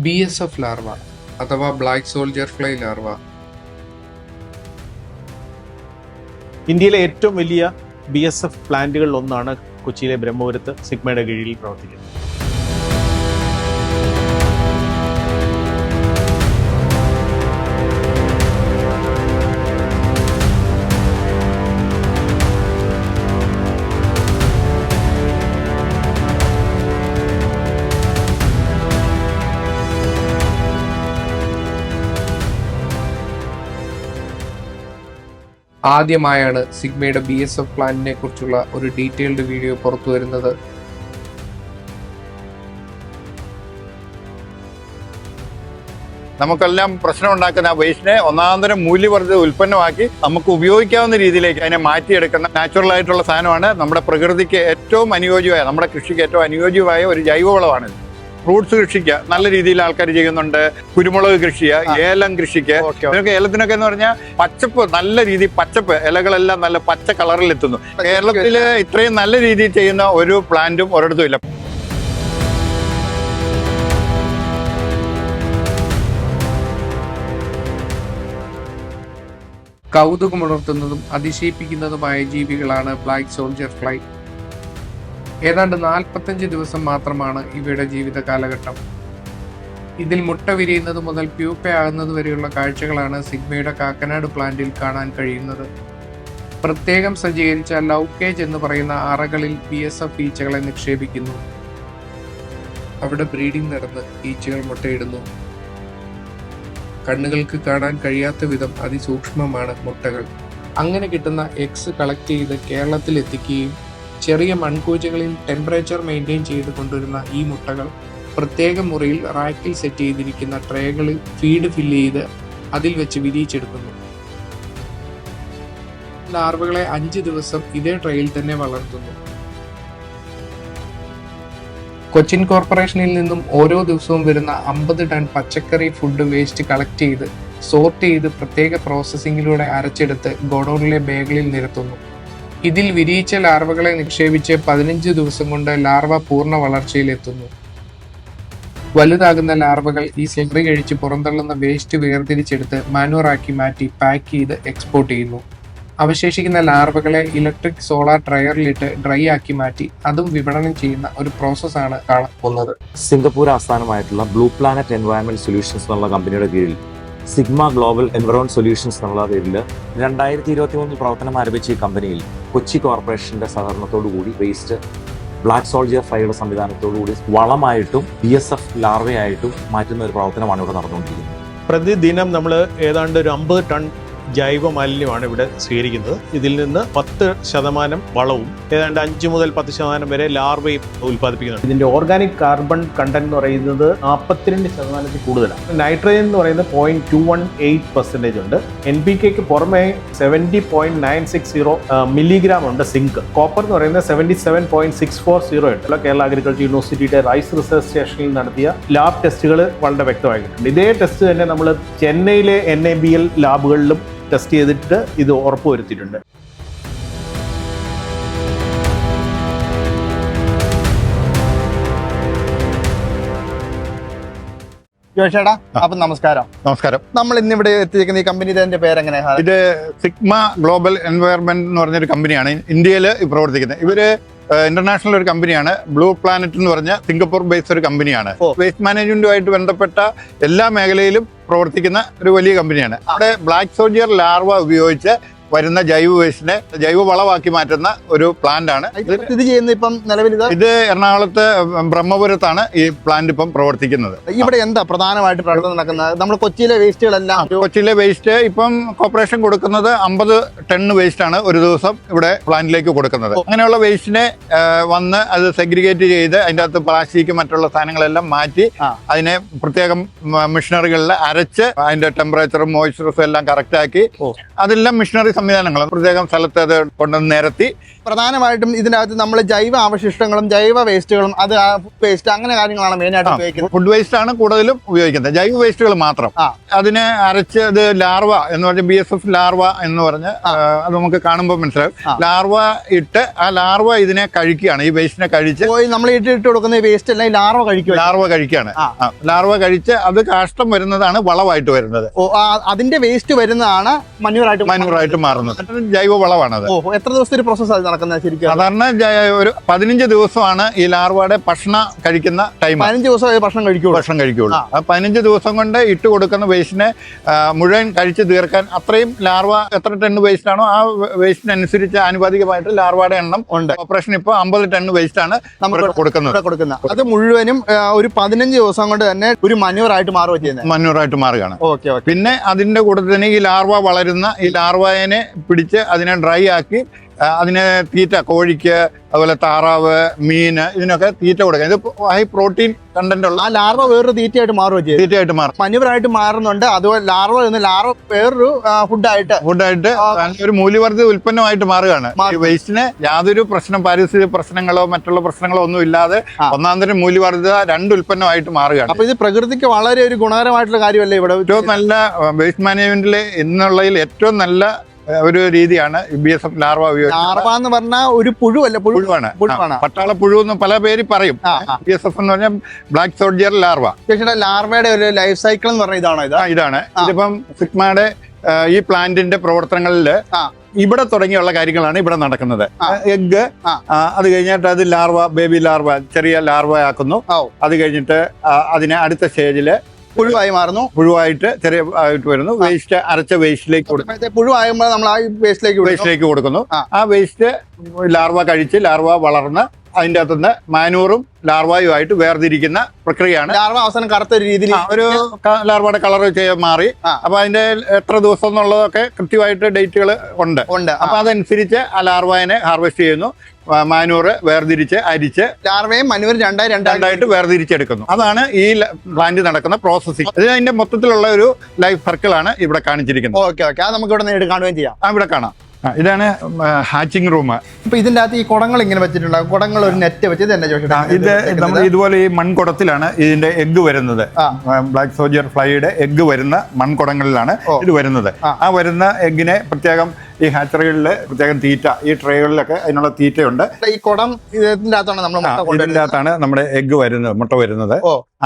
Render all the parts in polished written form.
BSF larva അഥവാ black soldier fly larva. ഇന്ത്യയിലെ ഏറ്റവും വലിയ BSF പ്ലാന്റുകളിൽ ഒന്നാണ് കൊച്ചിയിലെ ബ്രഹ്മപുരത്ത് സിഗ്മയുടെ കീഴിൽ പ്രവർത്തിക്കുന്നത്. ആദ്യമായാണ് സിഗ്മയുടെ BSF പ്ലാനിനെ കുറിച്ചുള്ള ഒരു ഡീറ്റെയിൽഡ് വീഡിയോ പുറത്തു വരുന്നത്. നമുക്കെല്ലാം പ്രശ്നം ഉണ്ടാക്കുന്ന വേസ്റ്റിനെ ഒന്നാന്തരം മൂല്യവർദ്ധിത ഉൽപ്പന്നമാക്കി നമുക്ക് ഉപയോഗിക്കാവുന്ന രീതിയിലേക്ക് അതിനെ മാറ്റിയെടുക്കുന്ന നാച്ചുറൽ ആയിട്ടുള്ള സാധനമാണ്. നമ്മുടെ പ്രകൃതിക്ക് ഏറ്റവും അനുയോജ്യമായ, നമ്മുടെ കൃഷിക്ക് ഏറ്റവും അനുയോജ്യമായ ഒരു ജൈവവളമാണ്. ഫ്രൂട്ട്സ് കൃഷിക്ക് നല്ല രീതിയിൽ ആൾക്കാർ ചെയ്യുന്നുണ്ട്. കുരുമുളക് കൃഷിക്ക്, ഏലം കൃഷിക്ക്, ഇതൊക്കെ ഏലത്തിനൊക്കെ എന്ന് പറഞ്ഞാൽ പച്ചപ്പ്, നല്ല രീതിയിൽ പച്ചപ്പ്, ഇലകളെല്ലാം നല്ല പച്ച കളറിൽ എത്തുന്നു. കേരളത്തിൽ ഇത്രയും നല്ല രീതിയിൽ ചെയ്യുന്ന ഒരു പ്ലാന്റും ഒരിടത്തും ഇല്ല. കൗതുകമുണർത്തുന്നതും അതിശയിപ്പിക്കുന്നതുമായ ജീവികളാണ് ബ്ലാക്ക് സോൾജർ ഫ്ലൈ. ഏതാണ്ട് 45 ദിവസം മാത്രമാണ് ഇവയുടെ ജീവിത കാലഘട്ടം. ഇതിൽ മുട്ട വിരിയുന്നത് മുതൽ പ്യൂപ്പയാകുന്നത് വരെയുള്ള കാഴ്ചകളാണ് സിഗ്മയുടെ കാക്കനാട് പ്ലാന്റിൽ കാണാൻ കഴിയുന്നത്. പ്രത്യേകം സജ്ജീകരിച്ച ലവ് കേജ് എന്ന് പറയുന്ന അറകളിൽ BSF ഈച്ചകളെ നിക്ഷേപിക്കുന്നു. അവിടെ ബ്രീഡിംഗ് നടന്ന് ഈച്ചകൾ മുട്ടയിടുന്നു. കണ്ണുകൾക്ക് കാണാൻ കഴിയാത്ത വിധം അതിസൂക്ഷ്മമാണ് മുട്ടകൾ. അങ്ങനെ കിട്ടുന്ന എഗ്സ് കളക്ട് ചെയ്ത് കേരളത്തിൽ എത്തിക്കുകയും ചെറിയ മൺകൂജകളിൽ ടെമ്പറേച്ചർ മെയിൻറ്റെയിൻ ചെയ്ത് കൊണ്ടുവരുന്ന ഈ മുട്ടകൾ പ്രത്യേക മുറിയിൽ റാക്കിൽ സെറ്റ് ചെയ്തിരിക്കുന്ന ട്രേകളിൽ ഫീഡ് ഫില്ല് ചെയ്ത് അതിൽ വെച്ച് വിരിയിച്ചെടുക്കുന്നു. ലാർവകളെ 5 ദിവസം ഇതേ ട്രേയിൽ തന്നെ വളർത്തുന്നു. കൊച്ചിൻ കോർപ്പറേഷനിൽ നിന്നും ഓരോ ദിവസവും വരുന്ന 50 ടൺ പച്ചക്കറി ഫുഡ് വേസ്റ്റ് കളക്ട് ചെയ്ത് സോർട്ട് ചെയ്ത് പ്രത്യേക പ്രോസസ്സിങ്ങിലൂടെ അരച്ചെടുത്ത് ഗോഡൌണിലെ ബാഗുകളിൽ നിരത്തുന്നു. ഇതിൽ വിരിയിച്ച ലാർവകളെ നിക്ഷേപിച്ച് 15 ദിവസം കൊണ്ട് ലാർവ പൂർണ്ണ വളർച്ചയിലെത്തുന്നു. വലുതാകുന്ന ലാർവകൾ ഈ സെഗ്രി കഴിച്ച് പുറന്തള്ളുന്ന വേസ്റ്റ് വേർതിരിച്ചെടുത്ത് മാനുവറാക്കി മാറ്റി പാക്ക് ചെയ്ത് എക്സ്പോർട്ട് ചെയ്യുന്നു. അവശേഷിക്കുന്ന ലാർവകളെ ഇലക്ട്രിക് സോളാർ ഡ്രയറിലിട്ട് ഡ്രൈ ആക്കി മാറ്റി അതും വിപണനം ചെയ്യുന്ന ഒരു പ്രോസസ്സാണ് കാണാൻ പോകുന്നത്. സിംഗപ്പൂർ ആസ്ഥാനമായിട്ടുള്ള ബ്ലൂ പ്ലാനറ്റ് എൻവയറൺമെന്റ് സൊല്യൂഷൻസ് എന്നുള്ള കമ്പനിയുടെ കീഴിൽ സിഗ്മ ഗ്ലോബൽ എൻവറോൺ സൊല്യൂഷൻസ് എന്നുള്ള പേരിൽ 2023 പ്രവർത്തനം ആരംഭിച്ച ഈ കമ്പനിയിൽ കൊച്ചി കോർപ്പറേഷന്റെ സഹകരണത്തോടുകൂടി വേസ്റ്റ് ബ്ലാക്ക് സോൾജിയർ ഫ്ലൈയുടെ സംവിധാനത്തോടുകൂടി വളമായിട്ടും BSF ലാർവയായിട്ടും മാറ്റുന്ന ഒരു പ്രവർത്തനമാണ് ഇവിടെ നടന്നുകൊണ്ടിരിക്കുന്നത്. പ്രതിദിനം നമ്മൾ ഏതാണ്ട് ഒരു 50 ടൺ ജൈവ മാലിന്യമാണ് ഇവിടെ സ്വീകരിക്കുന്നത്. ഇതിൽ നിന്ന് 10% വളവും ഏതാണ്ട് 5 മുതൽ 10% വരെ ലാർവയും ഉൽപ്പാദിപ്പിക്കുന്നുണ്ട്. ഇതിന്റെ ഓർഗാനിക് കാർബൺ കണ്ടന്റ് എന്ന് പറയുന്നത് 42% കൂടുതലാണ്. നൈട്രജൻ എന്ന് പറയുന്നത് 0.218% ഉണ്ട്. NPK പുറമെ 70.960 മില്ലിഗ്രാം ഉണ്ട് സിങ്ക്. കോപ്പർ എന്ന് പറയുന്നത് 77.640 ഉണ്ട്. കേരള അഗ്രികൾച്ചർ യൂണിവേഴ്സിറ്റിയുടെ റൈസ് റിസർച്ച് സ്റ്റേഷനിൽ നടത്തിയ ലാബ് ടെസ്റ്റുകൾ വളരെ വ്യക്തമായിട്ടുണ്ട്. ഇതേ ടെസ്റ്റ് തന്നെ നമ്മൾ ചെന്നൈയിലെ NABL ലാബുകളിലും ടെസ്റ്റ് ചെയ്തിട്ട് ഇത് ഉറപ്പുവരുത്തിയിട്ടുണ്ട്. ജോഷേടാ, അപ്പൊ നമസ്കാരം. നമസ്കാരം. നമ്മൾ ഇന്നിവിടെ എത്തിയിരിക്കുന്ന ഈ കമ്പനിയുടെ പേരെങ്ങനെയാ? ഇത് സിഗ്മ ഗ്ലോബൽ എൻവയറൺമെന്റ് എന്ന് പറഞ്ഞൊരു കമ്പനിയാണ് ഇന്ത്യയിൽ പ്രവർത്തിക്കുന്നത്. ഇവര് ഇന്റർനാഷണൽ ഒരു കമ്പനിയാണ്. ബ്ലൂ പ്ലാനറ്റ് എന്ന് പറഞ്ഞ സിംഗപ്പൂർ ബേസ്ഡ് ഒരു കമ്പനിയാണ്. വേസ്റ്റ് മാനേജ്മെന്റുമായിട്ട് ബന്ധപ്പെട്ട എല്ലാ മേഖലയിലും പ്രവർത്തിക്കുന്ന ഒരു വലിയ കമ്പനിയാണ്. അവിടെ ബ്ലാക്ക് സോൾജിയർ ലാർവ ഉപയോഗിച്ച് വരുന്ന ജൈവ വേസ്റ്റിനെ ജൈവ വളമാക്കി മാറ്റുന്ന ഒരു പ്ലാന്റ് ആണ്. ഇത് ചെയ്യുന്നത് ഇപ്പം നിലവിൽ ഇത് എറണാകുളത്ത് ബ്രഹ്മപുരത്താണ് ഈ പ്ലാന്റ് ഇപ്പം പ്രവർത്തിക്കുന്നത്. ഇവിടെ എന്താ പ്രധാനമായിട്ട് പ്രവർത്തനം നടക്കുന്നത്? നമ്മൾ കൊച്ചിയിലെ വേസ്റ്റുകളെല്ലാം, കൊച്ചിയിലെ വേസ്റ്റ് ഇപ്പം കോർപ്പറേഷൻ കൊടുക്കുന്നത് 50 ടൺ വേസ്റ്റ് ആണ് ഒരു ദിവസം ഇവിടെ പ്ലാന്റിലേക്ക് കൊടുക്കുന്നത്. അങ്ങനെയുള്ള വേസ്റ്റിനെ വന്ന് അത് സെഗ്രിഗേറ്റ് ചെയ്ത് അതിൻ്റെ അകത്ത് പ്ലാസ്റ്റിക് മറ്റുള്ള സാധനങ്ങളെല്ലാം മാറ്റി അതിനെ പ്രത്യേകം മെഷീനറികളിൽ അരച്ച് അതിന്റെ ടെമ്പറേച്ചറും മോയ്സ്ചറും എല്ലാം കറക്റ്റ് ആക്കി അതെല്ലാം മെഷീനറി സംവിധാനങ്ങൾ പ്രത്യേകം സ്ഥലത്ത് അത് കൊണ്ടുവന്ന് നിരത്തി പ്രധാനമായിട്ടും ഇതിനകത്ത് നമ്മൾ ജൈവ അവശിഷ്ടങ്ങളും ജൈവ വേസ്റ്റുകളും അത് വേസ്റ്റ് അങ്ങനെ കാര്യങ്ങളാണ് മെയിനായിട്ട് ഉപയോഗിക്കുന്നത്. ഫുഡ് വേസ്റ്റ് ആണ് കൂടുതലും ഉപയോഗിക്കുന്നത്, ജൈവ വേസ്റ്റുകൾ മാത്രം. അതിനെ അരച്ച് അത് ലാർവ എന്ന് പറഞ്ഞ BSF ലാർവ എന്ന് പറഞ്ഞ് അത് നമുക്ക് കാണുമ്പോൾ മനസ്സിലാവും. ലാർവ ഇട്ട് ആ ലാർവ ഇതിനെ കഴിക്കുകയാണ്, ഈ വേസ്റ്റിനെ കഴിച്ച് നമ്മൾ ഇട്ട് കൊടുക്കുന്ന വേസ്റ്റ് എല്ലാം ലാർവ കഴിക്കും. ലാർവ കഴിക്കുകയാണ്. ലാർവ കഴിച്ച് അത് കാഷ്ടം വരുന്നതാണ് വളമായിട്ട് വരുന്നത്. അതിന്റെ വേസ്റ്റ് വരുന്നതാണ് മനുവറായിട്ട് മാറുന്നത്. ജൈവ വളമാണത്. എത്ര ദിവസത്തെ ഒരു പ്രോസസ് നടക്കുന്നത് ശരിക്കും? സാധാരണ ഒരു 15 ദിവസമാണ് ഈ ലാർവയുടെ ഭക്ഷണം കഴിക്കുന്ന ടൈം. 15 ദിവസം ഭക്ഷണം കഴിക്കുള്ളൂ. ആ 15 ദിവസം കൊണ്ട് ഇട്ട് കൊടുക്കുന്ന വേസ്റ്റിനെ മുഴുവൻ കഴിച്ച് തീർക്കാൻ അത്രയും ലാർവ എത്ര ടൺ വേസ്റ്റ് ആണോ ആ വേസ്റ്റിനനുസരിച്ച് ആനുപാതികമായിട്ട് ലാർവയുടെ എണ്ണം ഉണ്ട്. ഓപ്പറേഷൻ ഇപ്പോൾ 50 ടൺ വേസ്റ്റ് ആണ് നമ്മൾ കൊടുക്കുന്നത്. അത് മുഴുവനും ഒരു 15 ദിവസം കൊണ്ട് തന്നെ ഒരു മന്യൂറായിട്ട് മാറുകയാണ്. പിന്നെ അതിന്റെ കൂടെ തന്നെ ഈ ലാർവ വളരുന്ന ഈ ലാർവയെ പിടിച്ച് അതിനെ ഡ്രൈ ആക്കി അതിന് തീറ്റ, കോഴിക്ക് അതുപോലെ താറാവ്, മീന്, ഇതിനൊക്കെ തീറ്റ കൊടുക്കുക. ഇത് ഹൈ പ്രോട്ടീൻ കണ്ടന്റ് ഉള്ള. ആ ലാർവ വേറൊരു തീറ്റയായിട്ട് മാറും. മനുവറായിട്ട് മാറുന്നുണ്ട്. അതുപോലെ ലാർവ വേറൊരു ഫുഡായിട്ട് ഒരു മൂല്യവർദ്ധിത ഉൽപ്പന്നമായിട്ട് മാറുകയാണ്. ഈ വേസ്റ്റിന് യാതൊരു പാരിസ്ഥിതിക പ്രശ്നങ്ങളോ മറ്റുള്ള പ്രശ്നങ്ങളോ ഒന്നും ഇല്ലാതെ ഒന്നാന്തരം മൂല്യവർദ്ധിത 2 ഉൽപ്പന്നമായിട്ട് മാറുകയാണ്. അപ്പൊ ഇത് പ്രകൃതിക്ക് വളരെ ഒരു ഗുണകരമായിട്ടുള്ള കാര്യമല്ലേ ഇവിടെ? ഏറ്റവും നല്ല വേസ്റ്റ് മാനേജ്മെന്റിൽ എന്നുള്ളതിൽ ഏറ്റവും നല്ല ഒരു രീതിയാണ് BSF ലാർവ ഉപയോഗിക്കുന്നത്. ലാർവ എന്ന് പറഞ്ഞാൽ ഒരു പുഴുവാണ്. പട്ടാള പുഴു എന്ന് പല പേര് പറയും. BSF എന്ന് പറഞ്ഞാൽ ബ്ലാക്ക് സോൾജിയർ ലാർവ. ലാർവയുടെ ഒരു ലൈഫ് സൈക്കിൾ എന്ന് പറഞ്ഞാൽ ഇതാണ്. ഇതിപ്പം സിഗ്മയുടെ ഈ പ്ലാന്റിന്റെ പ്രവർത്തനങ്ങളിൽ ഇവിടെ തുടങ്ങിയുള്ള കാര്യങ്ങളാണ് ഇവിടെ നടക്കുന്നത്. എഗ്ഗ്, അത് കഴിഞ്ഞിട്ട് അത് ലാർവ, ബേബി ലാർവ, ചെറിയ ലാർവ ആക്കുന്നു. അത് കഴിഞ്ഞിട്ട് അതിനെ അടുത്ത സ്റ്റേജില് പുഴുവായിട്ട് ചെറിയ ആയിട്ട് വരുന്നു. വേസ്റ്റ് അരച്ച വേസ്റ്റിലേക്ക് കൊടുക്കും. പുഴുവാകുമ്പോൾ നമ്മൾ ആ വേസ്റ്റിലേക്ക് കൊടുക്കുന്നു. ആ വേസ്റ്റ് ലാർവ കഴിച്ച് ലാർവ വളർന്ന് അതിൻ്റെ അകത്തുനിന്ന് മാനൂറും ലാർവയുമായിട്ട് വേർതിരിക്കുന്ന പ്രക്രിയയാണ്. ലാർവ അവസാനം കറുത്ത രീതിയിൽ ഒരു ലാർവയുടെ കളർ മാറി. അപ്പൊ അതിന്റെ എത്ര ദിവസം എന്നുള്ളതൊക്കെ കൃത്യമായിട്ട് ഡേറ്റുകൾ ഉണ്ട്. അപ്പൊ അതനുസരിച്ച് ആ ലാർവയെ ഹാർവെസ്റ്റ് ചെയ്യുന്നു. മാനൂറ് വേർതിരിച്ച് അരിച്ച് ലാർവയും മാനൂറും രണ്ടായിട്ട് വേർതിരിച്ചെടുക്കുന്നു. അതാണ് ഈ പ്ലാന്റ് നടക്കുന്ന പ്രോസസ്സിംഗ്. ഇത് അതിന്റെ മൊത്തത്തിലുള്ള ഒരു ലൈഫ് സർക്കിളാണ് ഇവിടെ കാണിച്ചിരിക്കുന്നത്. അത് നമുക്ക് ഇവിടെ നേരിട്ട് കാണുകയും ചെയ്യാം. ഇവിടെ കാണാം. ഇതാണ് ഹാച്ചിങ് റൂം. ഇപ്പൊ ഇതിന്റെ അകത്ത് ഈ കുടങ്ങൾ ഇങ്ങനെ വെച്ചിട്ടുണ്ടാകും. കുടങ്ങൾ ഒരു നെറ്റ് വെച്ചത് തന്നെ ഇത് നമ്മൾ ഇതുപോലെ ഈ മൺകുടത്തിലാണ് ഇതിന്റെ എഗ്ഗ് വരുന്നത്. ബ്ലാക്ക് സോൾജിയർ ഫ്ലൈയുടെ എഗ്ഗ് വരുന്ന മൺകുടങ്ങളിലാണ് ഇത് വരുന്നത്. ആ വരുന്ന എഗ്ഗിനെ പ്രത്യേകം ഈ ഹാച്ചറികളില് പ്രത്യേകം തീറ്റ, ഈ ട്രേകളിലൊക്കെ അതിനുള്ള തീറ്റയുണ്ട്. ഈ കുടം ഇതിന്റെ അകത്താണ് നമ്മുടെ എഗ്ഗ് വരുന്നത്, മുട്ട വരുന്നത്.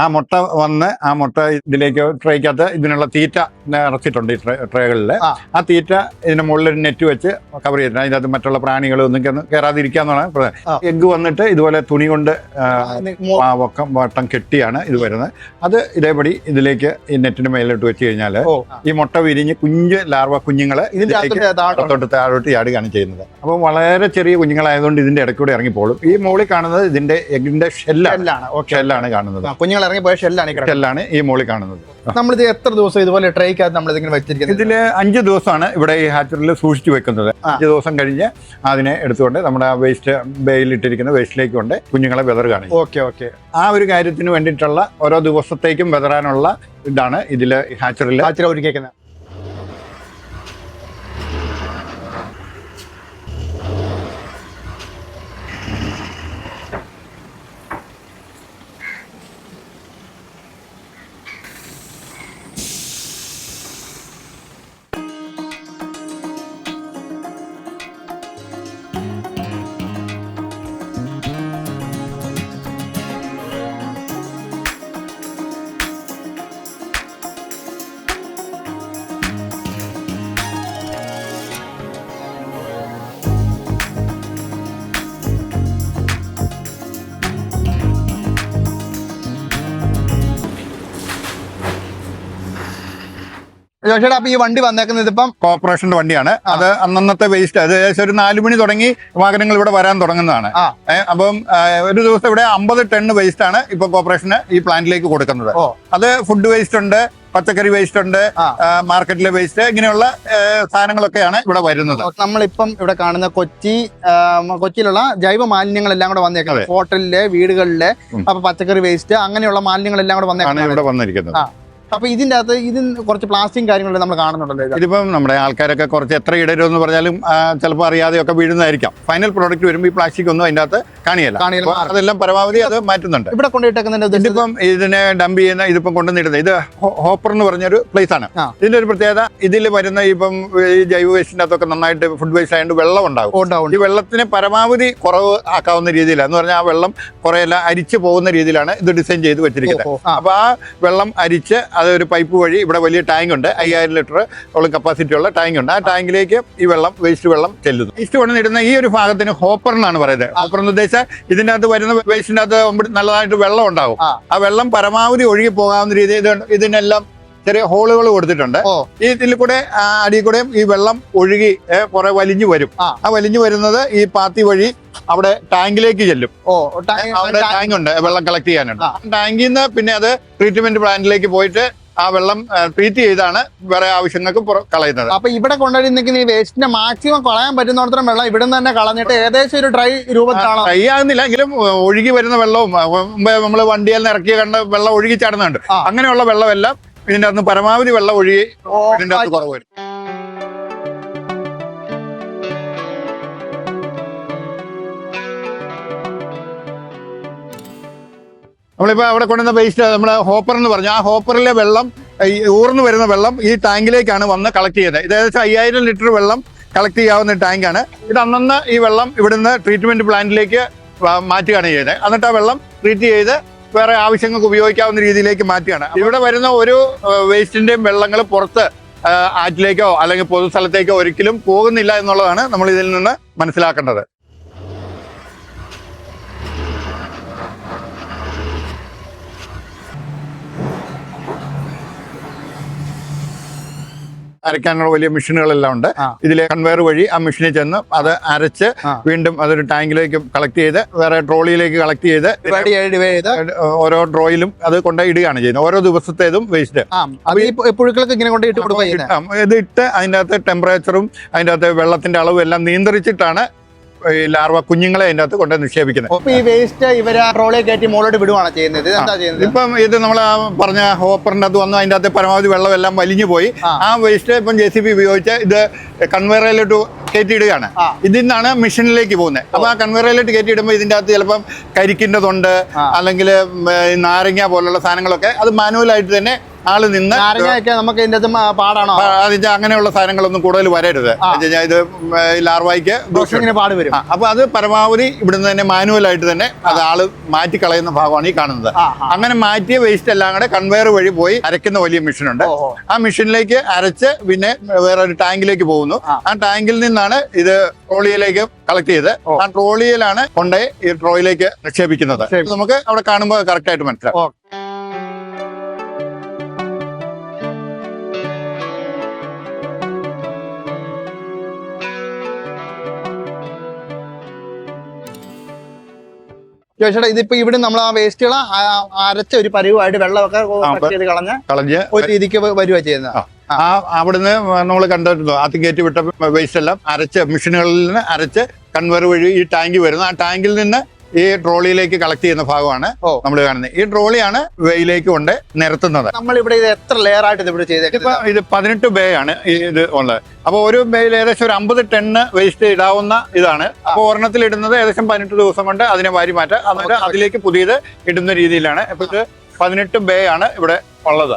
ആ മുട്ട വന്ന് ആ മുട്ട ഇതിലേക്ക് ട്രേക്കകത്ത് ഇതിനുള്ള തീറ്റ നിറച്ചിട്ടുണ്ട് ഈ ട്രേകളില്. ആ തീറ്റ ഇതിന്റെ മുകളിൽ ഒരു നെറ്റ് വെച്ച് കവർ ചെയ്തിട്ടുണ്ട്. അതിനകത്ത് മറ്റുള്ള പ്രാണികളൊന്നും കയറാതിരിക്കാന്നാണ്. എഗ്ഗ് വന്നിട്ട് ഇതുപോലെ തുണി കൊണ്ട് വട്ടം കെട്ടിയാണ് ഇത് വരുന്നത്. അത് ഇതേപടി ഇതിലേക്ക് ഈ നെറ്റിന് മേലോട്ട് വെച്ച് കഴിഞ്ഞാൽ ഈ മുട്ട വിരിഞ്ഞ് കുഞ്ഞ് ലാർവ കുഞ്ഞുങ്ങള് ഇതിലേക്ക് തൊട്ട് താഴോട്ട് ചാടുകയാണ് ചെയ്യുന്നത്. അപ്പം വളരെ ചെറിയ കുഞ്ഞുങ്ങളായതുകൊണ്ട് ഇതിന്റെ ഇടയ്ക്കൂടെ ഇറങ്ങിപ്പോളും. ഈ മുകളിൽ കാണുന്നത് ഇതിന്റെ എഗ്ഗിന്റെ ഷെല്ലാണ് കാണുന്നത്. കുഞ്ഞുങ്ങൾ ഇറങ്ങിപ്പോയ ഷെല്ലാണ് ഈ മുകളിൽ കാണുന്നത്. നമ്മളിത് എത്ര ദിവസം ഇതുപോലെ ട്രേക്കകത്ത് നമ്മൾ ഇതിങ്ങനെ വെച്ചിരിക്കുന്നത്? ഇതില് 5 ദിവസമാണ് ഇവിടെ ഈ ഹാച്ചറിൽ സൂക്ഷിച്ചു വെക്കുന്നത്. 5 ദിവസം കഴിഞ്ഞ് അതിനെ എടുത്തുകൊണ്ട് നമ്മുടെ വേസ്റ്റ് ബേയിലിട്ടിരിക്കുന്ന വേസ്റ്റിലേക്ക് കൊണ്ട് കുഞ്ഞുങ്ങളെ വെതറുകയാണ്. ആ ഒരു കാര്യത്തിന് വേണ്ടിയിട്ടുള്ള ഓരോ ദിവസത്തേക്കും വെതറാനുള്ള ഇതാണ് ഇതില് ഹാച്ചറിൽ ഒരുക്കിയിരിക്കുന്നത്. ജോഷേട്ടാ, അപ്പൊ ഈ വണ്ടി വന്നേക്കുന്നത് ഇപ്പം കോർപ്പറേഷന്റെ വണ്ടിയാണ്. അത് അന്നത്തെ വേസ്റ്റ്, അത് ഏകദേശം ഒരു 4 മണി തുടങ്ങി വാഹനങ്ങൾ ഇവിടെ വരാൻ തുടങ്ങുന്നതാണ്. അപ്പം ഒരു ദിവസം ഇവിടെ 50 ടൺ വേസ്റ്റ് ആണ് ഇപ്പൊ കോർപ്പറേഷന് ഈ പ്ലാന്റിലേക്ക് കൊടുക്കുന്നത്. അത് ഫുഡ് വേസ്റ്റ് ഉണ്ട്, പച്ചക്കറി വേസ്റ്റ് ഉണ്ട്, മാർക്കറ്റിലെ വേസ്റ്റ്, ഇങ്ങനെയുള്ള സാധനങ്ങളൊക്കെയാണ് ഇവിടെ വരുന്നത്. നമ്മളിപ്പം ഇവിടെ കാണുന്ന കൊച്ചിയിലുള്ള ജൈവ മാലിന്യങ്ങളെല്ലാം കൂടെ വന്നേക്കുന്നത്, ഹോട്ടലിലെ, വീടുകളിലെ, അപ്പൊ പച്ചക്കറി വേസ്റ്റ് അങ്ങനെയുള്ള മാലിന്യങ്ങളെല്ലാം കൂടെ വന്നേക്കാണ് ഇവിടെ വന്നിരിക്കുന്നത്. അപ്പൊ ഇതിന്റെ അകത്ത് കുറച്ച് പ്ലാസ്റ്റിക് കാര്യങ്ങളൊക്കെ നമ്മൾ കാണുന്നുണ്ടല്ലോ. ഇതിപ്പം നമ്മുടെ ആൾക്കാരൊക്കെ കുറച്ച് എത്ര ഇടരുമെന്ന് പറഞ്ഞാലും ചിലപ്പോൾ അറിയാതെയൊക്കെ വീഴുന്നതായിരിക്കാം. ഫൈനൽ പ്രോഡക്റ്റ് വരുമ്പോൾ ഈ പ്ലാസ്റ്റിക് ഒന്നും അതിൻ്റെ അകത്ത് കാണിയല്ല. അതെല്ലാം പരമാവധി അത് മാറ്റുന്നുണ്ട്. ഇവിടെ കൊണ്ടുപോയിട്ടേക്കുന്നതിന്റെ ഇതിപ്പം ഇതിനെ ഡംപ് ചെയ്യുന്ന ഇതിപ്പം കൊണ്ടുവന്നിടുന്നത് ഇത് ഹോപ്പർ എന്ന് പറഞ്ഞൊരു പ്ലേസ് ആണ്. ഇതിന്റെ ഒരു പ്രത്യേകത, ഇതിൽ വരുന്ന ഇപ്പം ഈ ജൈവ വേസ്റ്റിന്റെ അകത്തൊക്കെ നന്നായിട്ട് ഫുഡ് വേസ്റ്റ് ആയതുകൊണ്ട് വെള്ളം ഉണ്ടാകും. ഈ വെള്ളത്തിന് പരമാവധി കുറവ് ആക്കാവുന്ന രീതിയിലാണ് എന്ന് പറഞ്ഞാൽ ആ വെള്ളം കുറെ എല്ലാം അരിച്ചു പോകുന്ന രീതിയിലാണ് ഇത് ഡിസൈൻ ചെയ്ത് വെച്ചിരിക്കുന്നത്. അപ്പൊ ആ വെള്ളം അരിച്ച് അതൊരു പൈപ്പ് വഴി ഇവിടെ വലിയ ടാങ്ക് ഉണ്ട്, 5000 ലിറ്റർ കപ്പാസിറ്റി ഉള്ള ടാങ്ക് ഉണ്ട്. ആ ടാങ്കിലേക്ക് ഈ വേസ്റ്റ് വെള്ളം ചെല്ലുന്നു. വേസ്റ്റ് കൊണ്ടുവന്നിടുന്ന ഈ ഒരു ഭാഗത്തിന് ഹോപ്പർ എന്നാണ് പറയുന്നത്. ഹോപ്പർ എന്ന് ഉദ്ദേശിച്ചാൽ ഇതിന്റെ അകത്ത് വരുന്ന വേസ്റ്റിന്റെ അകത്ത് നല്ലതായിട്ട് വെള്ളം ഉണ്ടാവും. ആ വെള്ളം പരമാവധി ഒഴുകി പോകാവുന്ന രീതിയിൽ ഇതിനെല്ലാം ചെറിയ ഹോളുകൾ കൊടുത്തിട്ടുണ്ട്. ഈ ഇതിൽ കൂടെ അടിയിൽ കൂടെ ഈ വെള്ളം ഒഴുകി കുറെ വലിഞ്ഞു വരും. ആ വലിഞ്ഞു വരുന്നത് ഈ പാത്തി വഴി അവിടെ ടാങ്കിലേക്ക് ചെല്ലും. അവിടെ ടാങ്ക് ഉണ്ട് വെള്ളം കളക്ട് ചെയ്യാനുണ്ട്. ടാങ്കിൽ നിന്ന് പിന്നെ അത് ട്രീറ്റ്മെന്റ് പ്ലാന്റിലേക്ക് പോയിട്ട് ആ വെള്ളം ട്രീറ്റ് ചെയ്താണ് വേറെ ആവശ്യങ്ങൾക്ക് കളയുന്നത്. അപ്പൊ ഇവിടെ കൊണ്ടുവരുന്ന ഈ വേസ്റ്റിന്റെ മാക്സിമം കളയാൻ പറ്റുന്നിടത്തോളം വെള്ളം ഇവിടെ നിന്ന് തന്നെ കളഞ്ഞിട്ട് ഏകദേശം ഒരു ഡ്രൈ രൂപത്തിലാണ്. ഡ്രൈ ആകുന്നില്ല എങ്കിലും ഒഴുകി വരുന്ന വെള്ളവും നമ്മൾ വണ്ടിയിൽ നിന്ന് ഇറക്കി കണ്ട് വെള്ളം ഒഴുകി ചാടുന്നുണ്ട്. അങ്ങനെയുള്ള വെള്ളമെല്ലാം ഇതിന്റെ അകത്ത് പരമാവധി വെള്ളം ഒഴുകി ഇതിന്റെ അകത്ത് കുറവ് വരും. നമ്മളിപ്പോ അവിടെ കൊണ്ടുവന്ന വേസ്റ്റ് നമ്മള് ഹോപ്പർ എന്ന് പറഞ്ഞു. ആ ഹോപ്പറിലെ വെള്ളം ഊർന്നു വരുന്ന വെള്ളം ഈ ടാങ്കിലേക്കാണ് വന്ന് കളക്ട് ചെയ്യുന്നത്. ഇത് ഏകദേശം 5000 ലിറ്റർ വെള്ളം കളക്ട് ചെയ്യാവുന്ന ടാങ്കാണ്. ഇത് അന്നന്ന് ഈ വെള്ളം ഇവിടുന്ന് ട്രീറ്റ്മെന്റ് പ്ലാന്റിലേക്ക് മാറ്റുകയാണ് ചെയ്യുന്നത്. എന്നിട്ട് ആ വെള്ളം ട്രീറ്റ് ചെയ്ത് വേറെ ആവശ്യങ്ങൾക്ക് ഉപയോഗിക്കാവുന്ന രീതിയിലേക്ക് മാറ്റുകയാണ്. ഇവിടെ വരുന്ന ഒരു വേസ്റ്റിന്റെയും വെള്ളങ്ങൾ പുറത്ത് ആറ്റിലേക്കോ അല്ലെങ്കിൽ പൊതുസ്ഥലത്തേക്കോ ഒരിക്കലും പോകുന്നില്ല എന്നുള്ളതാണ് നമ്മൾ ഇതിൽ നിന്ന് മനസ്സിലാക്കേണ്ടത്. അരയ്ക്കാനുള്ള വലിയ മെഷീനുകളെല്ലാം ഉണ്ട്. ഇതിലെ കൺവെയർ വഴി ആ മെഷീനിൽ ചെന്ന് അത് അരച്ച് വീണ്ടും അതൊരു ടാങ്കിലേക്ക് കളക്ട് ചെയ്ത് വേറെ ട്രോളിയിലേക്ക് കളക്ട് ചെയ്ത് ഓരോ ട്രോയിലും അത് കൊണ്ടുപോയി ഇടുകയാണ് ചെയ്യുന്നത്. ഓരോ ദിവസത്തേതും വേസ്റ്റ് ഇത് ഇട്ട് അതിൻ്റെ അകത്ത് ടെമ്പറേച്ചറും അതിൻ്റെ അകത്ത് വെള്ളത്തിന്റെ അളവും എല്ലാം നിയന്ത്രിച്ചിട്ടാണ് ഈ ലാർവ കുഞ്ഞുങ്ങളെ അതിൻ്റെ അകത്ത് കൊണ്ട് നിക്ഷേപിക്കുന്നത്. ഈ വേസ്റ്റ് ഇവരെ ട്രോളിയെ കയറ്റി മുകളിലോട്ട് വിടുവാണ് ചെയ്യുന്നത്. ഇപ്പം ഇത് നമ്മൾ പറഞ്ഞ ഹോപ്പറിന്റെ അത് വന്നു അതിൻ്റെ അകത്ത് പരമാവധി വെള്ളം എല്ലാം വലിഞ്ഞു പോയി. ആ വേസ്റ്റ് ഇപ്പം JCB ഉപയോഗിച്ച് ഇത് കൺവെയറിലോട്ട് കയറ്റിയിടുകയാണ്. ഇതിൽ നിന്നാണ് മെഷീനിലേക്ക് പോകുന്നത്. അപ്പൊ ആ കൺവെയറിലോട്ട് കയറ്റിയിടുമ്പോൾ ഇതിൻ്റെ അകത്ത് ചിലപ്പം കരിക്കിൻ്റെതുണ്ട്, അല്ലെങ്കിൽ നാരങ്ങ പോലുള്ള സാധനങ്ങളൊക്കെ അത് മാനുവലായിട്ട് തന്നെ ആള് നിന്ന് നമുക്ക് പാടാണോ അങ്ങനെയുള്ള സാധനങ്ങളൊന്നും കൂടുതൽ വരരുത്. ഇത് ലാർവായിക്ക് പാട് വരും. അപ്പൊ അത് പരമാവധി ഇവിടുന്ന് തന്നെ മാനുവലായിട്ട് തന്നെ അത് ആള് മാറ്റി കളയുന്ന ഭാഗമാണ് ഈ കാണുന്നത്. അങ്ങനെ മാറ്റിയ വേസ്റ്റ് എല്ലാം കൂടെ കൺവെയർ വഴി പോയി അരയ്ക്കുന്ന വലിയ മെഷീനുണ്ട്. ആ മെഷീനിലേക്ക് അരച്ച് പിന്നെ വേറെ ഒരു ടാങ്കിലേക്ക് പോകുന്നു. ആ ടാങ്കിൽ നിന്നാണ് ഇത് ട്രോളിയിലേക്ക് കളക്ട് ചെയ്ത് ആ ട്രോളിയിലാണ് കൊണ്ടുപോയി ഈ ട്രോളിയിലേക്ക് നിക്ഷേപിക്കുന്നത്. നമുക്ക് അവിടെ കാണുമ്പോൾ കറക്റ്റ് ആയിട്ട് മനസ്സിലാവും. ചേട്ടാ ഇതിപ്പോ ഇവിടെ നമ്മൾ ആ വേസ്റ്റുകൾ അരച്ച ഒരു പരിവായിട്ട് വെള്ളമൊക്കെ കളഞ്ഞ് ഒരു രീതിക്ക് വരുവാ ചെയ്യുന്നത്. അവിടുന്ന് നമ്മൾ കണ്ടിട്ടുണ്ടോ ആദ്യം കയറ്റി വിട്ട വേസ്റ്റ് എല്ലാം അരച്ച് മെഷീനുകളിൽ നിന്ന് അരച്ച് കൺവെയർ വഴി ഈ ടാങ്കിൽ വരുന്നു. ആ ടാങ്കിൽ നിന്ന് ഈ ട്രോളിയിലേക്ക് കളക്ട് ചെയ്യുന്ന ഭാഗമാണ് നമ്മൾ കാണുന്നത്. ഈ ട്രോളിയാണ് വെയിലേക്ക് കൊണ്ട് നിരത്തുന്നത്. നമ്മളിവിടെ ഇത് എത്ര ലെയർ ആയിട്ട് ഇവിടെ ചെയ്തേക്കുന്നത്? ഇത് 18 ബേ ആണ് ഇത് ഉള്ളത്. അപ്പൊ ഒരു ബേയിൽ ഏകദേശം ഒരു 50 ടൺ വേസ്റ്റ് ഇടാവുന്ന ഇതാണ്. അപ്പൊ ഒരെണ്ണത്തിൽ ഇടുന്നത് ഏകദേശം 18 ദിവസം കൊണ്ട് അതിനെ വാരി മാറ്റാം. എന്നിട്ട് അതിലേക്ക് പുതിയത് ഇടുന്ന രീതിയിലാണ്. ഇപ്പൊ ഇത് 18 ബേ ആണ് ഇവിടെ ഉള്ളത്.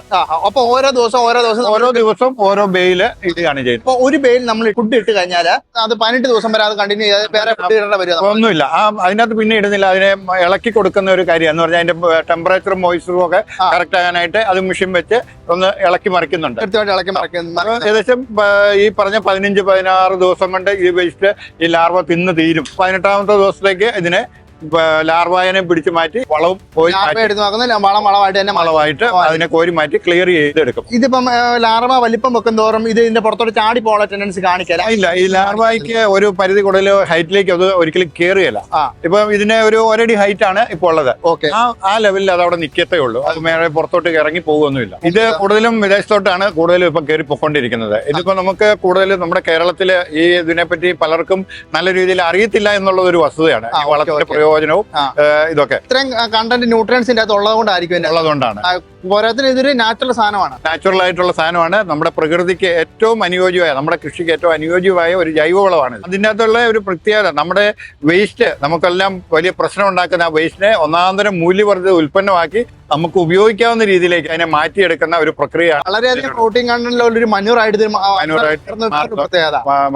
അപ്പൊ ഓരോ ദിവസം ഓരോ ബേയില് ഇടുകയാണ് ചെയ്യുന്നത്. ഒരു ബേയിൽ നമ്മൾ ഫുഡ് ഇട്ട് കഴിഞ്ഞാൽ അത് 18 ദിവസം വരെ അത് കണ്ടിന്യൂ ചെയ്ത് വേറെ ഫുഡ് ഇടേണ്ട വരും? ഒന്നുമില്ല, അതിനകത്ത് പിന്നെ ഇടുന്നില്ല. അതിനെ ഇളക്കി കൊടുക്കുന്ന ഒരു കാര്യം എന്ന് പറഞ്ഞാൽ അതിന്റെ ടെമ്പറേച്ചറും മോയ്സ്ചറും ഒക്കെ കറക്റ്റ് ആകാനായിട്ട് അത് മെഷീൻ വെച്ച് ഒന്ന് ഇളക്കി മറിക്കുന്നുണ്ട്. ഏകദേശം ഈ പറഞ്ഞ 15-16 ദിവസം കൊണ്ട് ഈ വേസ്റ്റ് ഈ ലാർവ തിന്ന് തീരും. 18ാമത്തെ ദിവസത്തേക്ക് ഇതിനെ ലാർവായനെ പിടിച്ചു മാറ്റി വളവും വളമായിട്ട് അതിനെ കോരി മാറ്റി ക്ലിയർ ചെയ്തെടുക്കും. ഇതിപ്പം ലാർവ വലിപ്പം വെക്കുന്തോറും ഇത് ഇതിന്റെ പുറത്തോട്ട് ചാടി പോകാനുള്ള ടെൻഡൻസി കാണിക്കില്ല. ഇല്ല, ഈ ലാർവായ്ക്ക് ഒരു പരിധി കൂടുതൽ ഹൈറ്റിലേക്ക് അത് ഒരിക്കലും കയറിയല്ല. ഇപ്പൊ ഇതിന് ഒരു 1 അടി ഹൈറ്റ് ആണ് ഇപ്പോൾ ഉള്ളത്. ആ ലെവലിൽ അത് അവിടെ നിൽക്കത്തേ ഉള്ളൂ. അത് മേലെ പുറത്തോട്ട് ഇറങ്ങി പോകുകയൊന്നുമില്ല. ഇത് കൂടുതലും വിദേശത്തോട്ടാണ് കൂടുതലും ഇപ്പൊ കയറി പൊക്കൊണ്ടിരിക്കുന്നത്. ഇതിപ്പോ നമുക്ക് കൂടുതൽ നമ്മുടെ കേരളത്തില് ഈ ഇതിനെപ്പറ്റി പലർക്കും നല്ല രീതിയിൽ അറിയത്തില്ല എന്നുള്ളത് ഒരു വസ്തുതയാണ്. ഈ വളത്തിന്റെ പ്രയോഗം പ്രയോജനവും ഇതൊക്കെ ഇത്രയും കണ്ടന്റ് ന്യൂട്രിയൻസിന്റെ അകത്ത് ഉള്ളതുകൊണ്ടായിരിക്കും ഉള്ളതുകൊണ്ടാണ്. പോരാത്തിന് ഇതൊരു നാച്ചുറൽ സാധനമാണ്. നാച്ചുറൽ ആയിട്ടുള്ള സാധനമാണ്. നമ്മുടെ പ്രകൃതിക്ക് ഏറ്റവും അനുയോജ്യമായ, നമ്മുടെ കൃഷിക്ക് ഏറ്റവും അനുയോജ്യമായ ഒരു ജൈവവളമാണ്. അതിൻ്റെ അകത്തുള്ള ഒരു പ്രത്യേകത, നമ്മുടെ വേസ്റ്റ് നമുക്കെല്ലാം വലിയ പ്രശ്നം ഉണ്ടാക്കുന്ന ആ വേസ്റ്റിനെ ഒന്നാന്തരം മൂല്യവർദ്ധിത ഉൽപ്പന്നമാക്കി നമുക്ക് ഉപയോഗിക്കാവുന്ന രീതിയിലേക്ക് അതിനെ മാറ്റിയെടുക്കുന്ന ഒരു പ്രക്രിയയാണ്. വളരെയധികം പ്രോട്ടീൻ കണ്ടന്റുള്ള ഒരു മഞ്ഞൂറായിട്ട്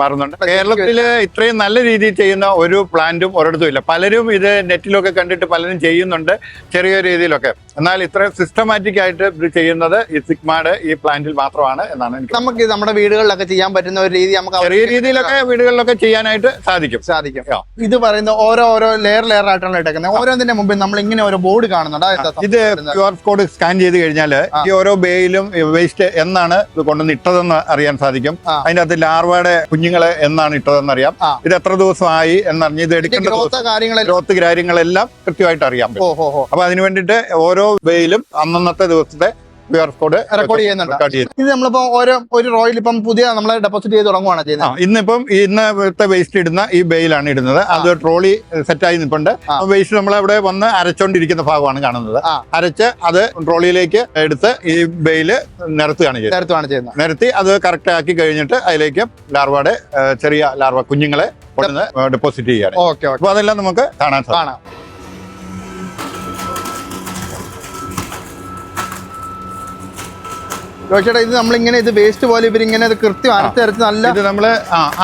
മാറുന്നുണ്ട്. കേരളത്തില് ഇത്രയും നല്ല രീതിയിൽ ചെയ്യുന്ന ഒരു പ്ലാന്റും ഒരിടത്തും ഇല്ല. പലരും ഇത് നെറ്റിലൊക്കെ കണ്ടിട്ട് പലരും ചെയ്യുന്നുണ്ട് ചെറിയ രീതിയിലൊക്കെ. എന്നാൽ ഇത്രയും സിസ്റ്റമാറ്റിക് ആയിട്ട് ഇത് ചെയ്യുന്നത് ഈ സിഗ്മയുടെ ഈ പ്ലാന്റിൽ മാത്രമാണ് എന്നാണ് എനിക്ക്. നമുക്ക് നമ്മുടെ വീടുകളിലൊക്കെ ചെയ്യാൻ പറ്റുന്ന ഒരു രീതി നമുക്ക് ചെറിയ രീതിയിലൊക്കെ വീടുകളിലൊക്കെ ചെയ്യാനായിട്ട് സാധിക്കും. ഇത് പറയുന്ന ഓരോ ലെയർ ആയിട്ടാണ് ഇട്ടേക്കുന്നത്. ഓരോന്നിന്റെ മുമ്പിൽ നമ്മൾ ഇങ്ങനെ ഓരോ ബോർഡ് കാണുന്നുണ്ട്. ഇത് QR കോഡ് സ്കാൻ ചെയ്ത് കഴിഞ്ഞാൽ ഈ ഓരോ ബേയിലും വേസ്റ്റ് എന്നാണ് ഇത് കൊണ്ടുവന്ന് ഇട്ടതെന്ന് അറിയാൻ സാധിക്കും. അതിന്റെ അകത്ത് ലാർവയുടെ കുഞ്ഞുങ്ങളെ എന്നാണ് ഇട്ടതെന്ന് അറിയാം. ഇത് എത്ര ദിവസമായി എന്നറിഞ്ഞ് ഇത് എടുക്കേണ്ട ഗ്രോത്ത് കാര്യങ്ങളെല്ലാം കൃത്യമായിട്ട് അറിയാൻ പറ്റും. അപ്പൊ അതിന് വേണ്ടിയിട്ട് ഓരോ ബേയിലും അന്നത്തെ ദിവസത്തെ QR കോഡ് റെക്കോർഡ് ചെയ്യുന്നുണ്ട്. ഇത് നമ്മളിപ്പോ ഒരു റോയിൽ ഇപ്പം പുതിയ നമ്മളെ ഡെപ്പോസിറ്റ് ചെയ്ത് തുടങ്ങുകയാണ് ചെയ്യുന്നത്. ഇന്നത്തെ വേസ്റ്റ് ഇടുന്ന ഈ ബേയിലാണ് ഇടുന്നത്. അത് ട്രോളി സെറ്റായി നിൽപ്പുണ്ട്. വേസ്റ്റ് നമ്മളവിടെ വന്ന് അരച്ചോണ്ടിരിക്കുന്ന ഭാഗമാണ് കാണുന്നത്. അരച്ച് അത് ട്രോളിയിലേക്ക് എടുത്ത് ഈ ബേയില് നിരത്തുകയാണ് ചെയ്യുന്നത്. നിരത്തി അത് കറക്റ്റ് ആക്കി കഴിഞ്ഞിട്ട് അതിലേക്ക് ലാർവയുടെ ചെറിയ ലാർവ കുഞ്ഞുങ്ങളെ ഡെപ്പോസിറ്റ് ചെയ്യാണ്. അപ്പൊ അതെല്ലാം നമുക്ക് കാണാൻ സാധിക്കും. ഇത് നമ്മളിങ്ങനെ ഇത് വേസ്റ്റ് പോലെ ഇവരിങ്ങനെ കൃത്യം അരച്ചരച്ച് നല്ല ഇത് നമ്മള്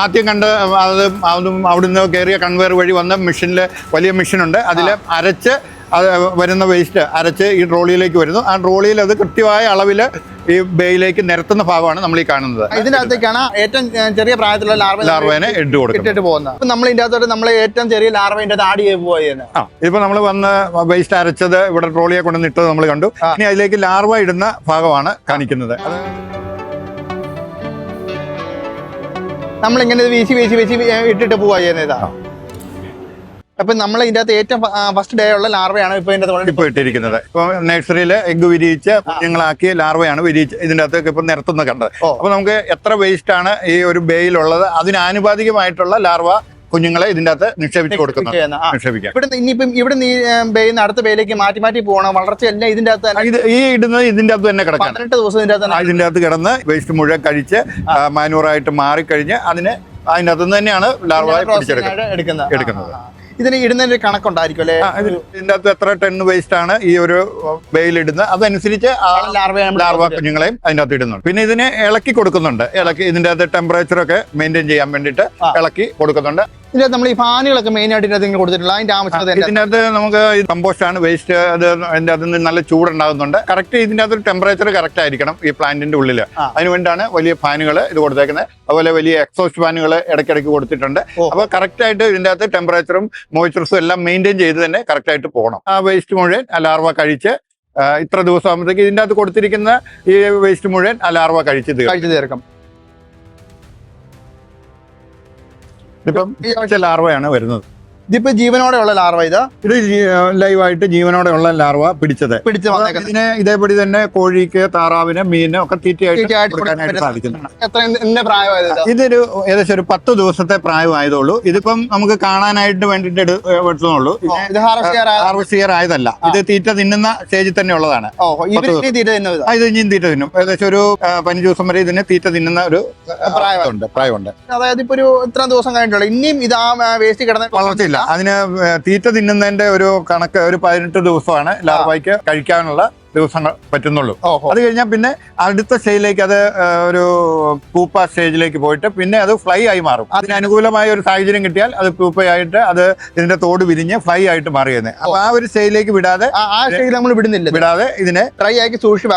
ആദ്യം കണ്ട് അവിടുന്ന് കയറിയ കൺവെയർ വഴി വന്ന മെഷീനില് വലിയ മെഷീനുണ്ട്. അതിൽ അരച്ച് അത് വരുന്ന വേസ്റ്റ് അരച്ച് ഈ ട്രോളിയിലേക്ക് വരുന്നു. ആ ട്രോളിയിൽ അത് കൃത്യമായ അളവിൽ ഈ ബേയിലേക്ക് നിരത്തുന്ന ഭാഗമാണ് നമ്മൾ ഈ കാണുന്നത്. ഇതിനകത്തേക്കാണ് ഏറ്റവും ചെറിയ പ്രായത്തിലുള്ള ലാർവേനെ ഇട്ടിട്ട് പോകുന്നത്. നമ്മൾ ഇതിന്റെ അകത്തോട്ട് നമ്മൾ ഏറ്റവും ചെറിയ ലാർവേന്റെ ആഡ് ചെയ്ത് പോയത്. ഇതിപ്പോ നമ്മൾ വന്ന് വേസ്റ്റ് അരച്ചത് ഇവിടെ ട്രോളിയെ കൊണ്ടുവന്ന് ഇട്ടത് നമ്മൾ കണ്ടു. ഇനി അതിലേക്ക് ലാർവ ഇടുന്ന ഭാഗമാണ് കാണിക്കുന്നത്. നമ്മളിങ്ങനെ വീശി ഇട്ടിട്ട് പോവാ ചെയ്യുന്നത്. അപ്പൊ നമ്മൾ ഇതിന്റെ അകത്ത് ഏറ്റവും ഫസ്റ്റ് ഡേ ഉള്ള ലാർവയാണ് ഇപ്പൊ ഇട്ടിരിക്കുന്നത്. ഇപ്പൊ നഴ്സറിയിൽ എഗ്ഗ് വിരിയിച്ച് കുഞ്ഞുങ്ങളാക്കിയ ലാർവയാണ് ഇതിന്റെ അകത്ത് ഇപ്പൊ നിരത്തുന്ന കണ്ടത്. അപ്പൊ നമുക്ക് എത്ര വേസ്റ്റ് ആണ് ഈ ഒരു ബേയിലുള്ളത് അതിനാനുപാതികമായിട്ടുള്ള ലാർവ കുഞ്ഞുങ്ങളെ ഇതിന്റെ അകത്ത് നിക്ഷേപിച്ചു കൊടുക്കുന്നത്. ഇനിയിപ്പം ഇവിടെ അടുത്ത ബേയിലേക്ക് മാറ്റി പോകണം. വളർച്ച എല്ലാം ഇതിന്റെ അകത്ത് ഈ ഇടുന്നത് ഇതിന്റെ അകത്ത് തന്നെ കിടക്കാം. 18 ദിവസം ഇതിന്റെ അകത്ത് കിടന്ന് വേസ്റ്റ് മുഴുവൻ കഴിച്ച് മാനൂറായിട്ട് മാറിക്കഴിഞ്ഞ് അതിന്റെ അകത്ത് തന്നെയാണ് ലാർവ എടുക്കുന്നത്. ഇതിന് ഇടുന്നതിന് ഒരു കണക്കുണ്ടായിരിക്കും അല്ലെ? ഇതിന്റെ അകത്ത് എത്ര ടൺ വേസ്റ്റ് ആണ് ഈ ഒരു ബേയിൽ ഇടുന്നത് അതനുസരിച്ച് ലാർവ കുഞ്ഞുങ്ങളെയും അതിന്റെ അകത്ത് ഇടുന്നുണ്ട്. പിന്നെ ഇതിനെ ഇളക്കി കൊടുക്കുന്നുണ്ട്. ഇതിന്റെ അകത്ത് ടെമ്പറേച്ചർ ഒക്കെ മെയിൻറ്റെയിൻ ചെയ്യാൻ വേണ്ടിയിട്ട് ഇളക്കി കൊടുക്കുന്നുണ്ട്. ഇതിന്റെ നമ്മൾ ഈ ഫാനുകളൊക്കെ മെയിൻ ആയിട്ട് കൊടുത്തിട്ടുള്ള അതിന്റെ ആവശ്യകത ഇതിന്റെ അകത്ത് നമുക്ക് കമ്പോസ്റ്റ് ആണ് വേസ്റ്റ്. അത് അതിന്റെ അതിൽ നിന്ന് നല്ല ചൂടുണ്ടാകുന്നുണ്ട്. കറക്റ്റ് ഇതിന്റെ അകത്ത് ടെമ്പറേച്ചർ കറക്റ്റ് ആയിരിക്കണം ഈ പ്ലാന്റിന്റെ ഉള്ളിൽ. അതിനുവേണ്ടിയാണ് വലിയ ഫാനുകൾ ഇത് കൊടുത്തേക്കുന്നത്. അതുപോലെ വലിയ എക്സോസ്റ്റ് ഫാനുകൾ ഇടയ്ക്കിടയ്ക്ക് കൊടുത്തിട്ടുണ്ട്. അപ്പൊ കറക്റ്റ് ആയിട്ട് ഇതിന്റെ അകത്ത് ടെമ്പറേച്ചറും മോയ്സ്ചറും എല്ലാം മെയിൻറ്റെയിൻ ചെയ്ത് തന്നെ കറക്റ്റ് ആയിട്ട് പോകണം. ആ വേസ്റ്റ് മുഴുവൻ ലാർവ കഴിച്ച് ഇത്ര ദിവസം ആകുമ്പോഴത്തേക്ക് ഇതിന്റെ അകത്ത് കൊടുത്തിരിക്കുന്ന ഈ വേസ്റ്റ് മുഴുവൻ ലാർവ കഴിച്ച് തീർക്കും. ഇപ്പം ലാർവയാണ് വരുന്നത്. ഇതിപ്പോ ജീവനോടെയുള്ള ലാർവ ഇത് ലൈവായിട്ട് ജീവനോടെയുള്ള ലാർവ പിടിച്ചത് ഇതിനെ ഇതേപടി തന്നെ കോഴിക്ക് താറാവിന് മീനിന് ഒക്കെ തീറ്റയായിട്ട് കൊടുക്കാനായിട്ട് സാധിക്കുന്നുണ്ട്. ഇതൊരു ഏകദേശം ഒരു 10 ദിവസത്തെ പ്രായമായതുള്ളൂ. ഇതിപ്പം നമുക്ക് കാണാനായിട്ട് വേണ്ടിട്ട് എടുത്തുള്ളൂ. ഹാർവസ്റ്റ് ചെയ്യാൻ ആയതല്ല. ഇത് തീറ്റ തിന്നുന്ന സ്റ്റേജിൽ തന്നെ ഉള്ളതാണ്. ഇത് ഇനിയും തീറ്റ തിന്നും. ഏകദേശം ഒരു 15 ദിവസം വരെ ഇതിന് തീറ്റ തിന്നുന്ന ഒരു പ്രായമുണ്ട്. അതായത് ഇപ്പൊ ഒരു ഇത്ര ദിവസം കഴിഞ്ഞിട്ടുള്ളൂ. ഇനിയും ഇത് വേസ്റ്റ് കിടന്ന വളർച്ചയില്ല. അതിന് തീറ്റ തിന്നുന്നതിന്റെ ഒരു കണക്ക് ഒരു 18 ദിവസമാണ് ലാർവയ്ക്ക് കഴിക്കാനുള്ള ദിവസങ്ങൾ പറ്റുന്നുള്ളൂ. അത് കഴിഞ്ഞാൽ പിന്നെ അടുത്ത സ്റ്റേജിലേക്ക് അത് ഒരു പൂപ്പ സ്റ്റേജിലേക്ക് പോയിട്ട് പിന്നെ അത് ഫ്ലൈ ആയി മാറും. അതിന് അനുകൂലമായ ഒരു സാഹചര്യം കിട്ടിയാൽ അത് പൂപ്പയായിട്ട് അത് ഇതിന്റെ തോട് വിരിഞ്ഞ് ഫ്ലൈ ആയിട്ട് മാറിയത്. അപ്പൊ ആ ഒരു സ്റ്റേജിലേക്ക് നമ്മൾ വിടാതെ ഇതിനെ ഡ്രൈ ആക്കി സൂക്ഷിച്ചു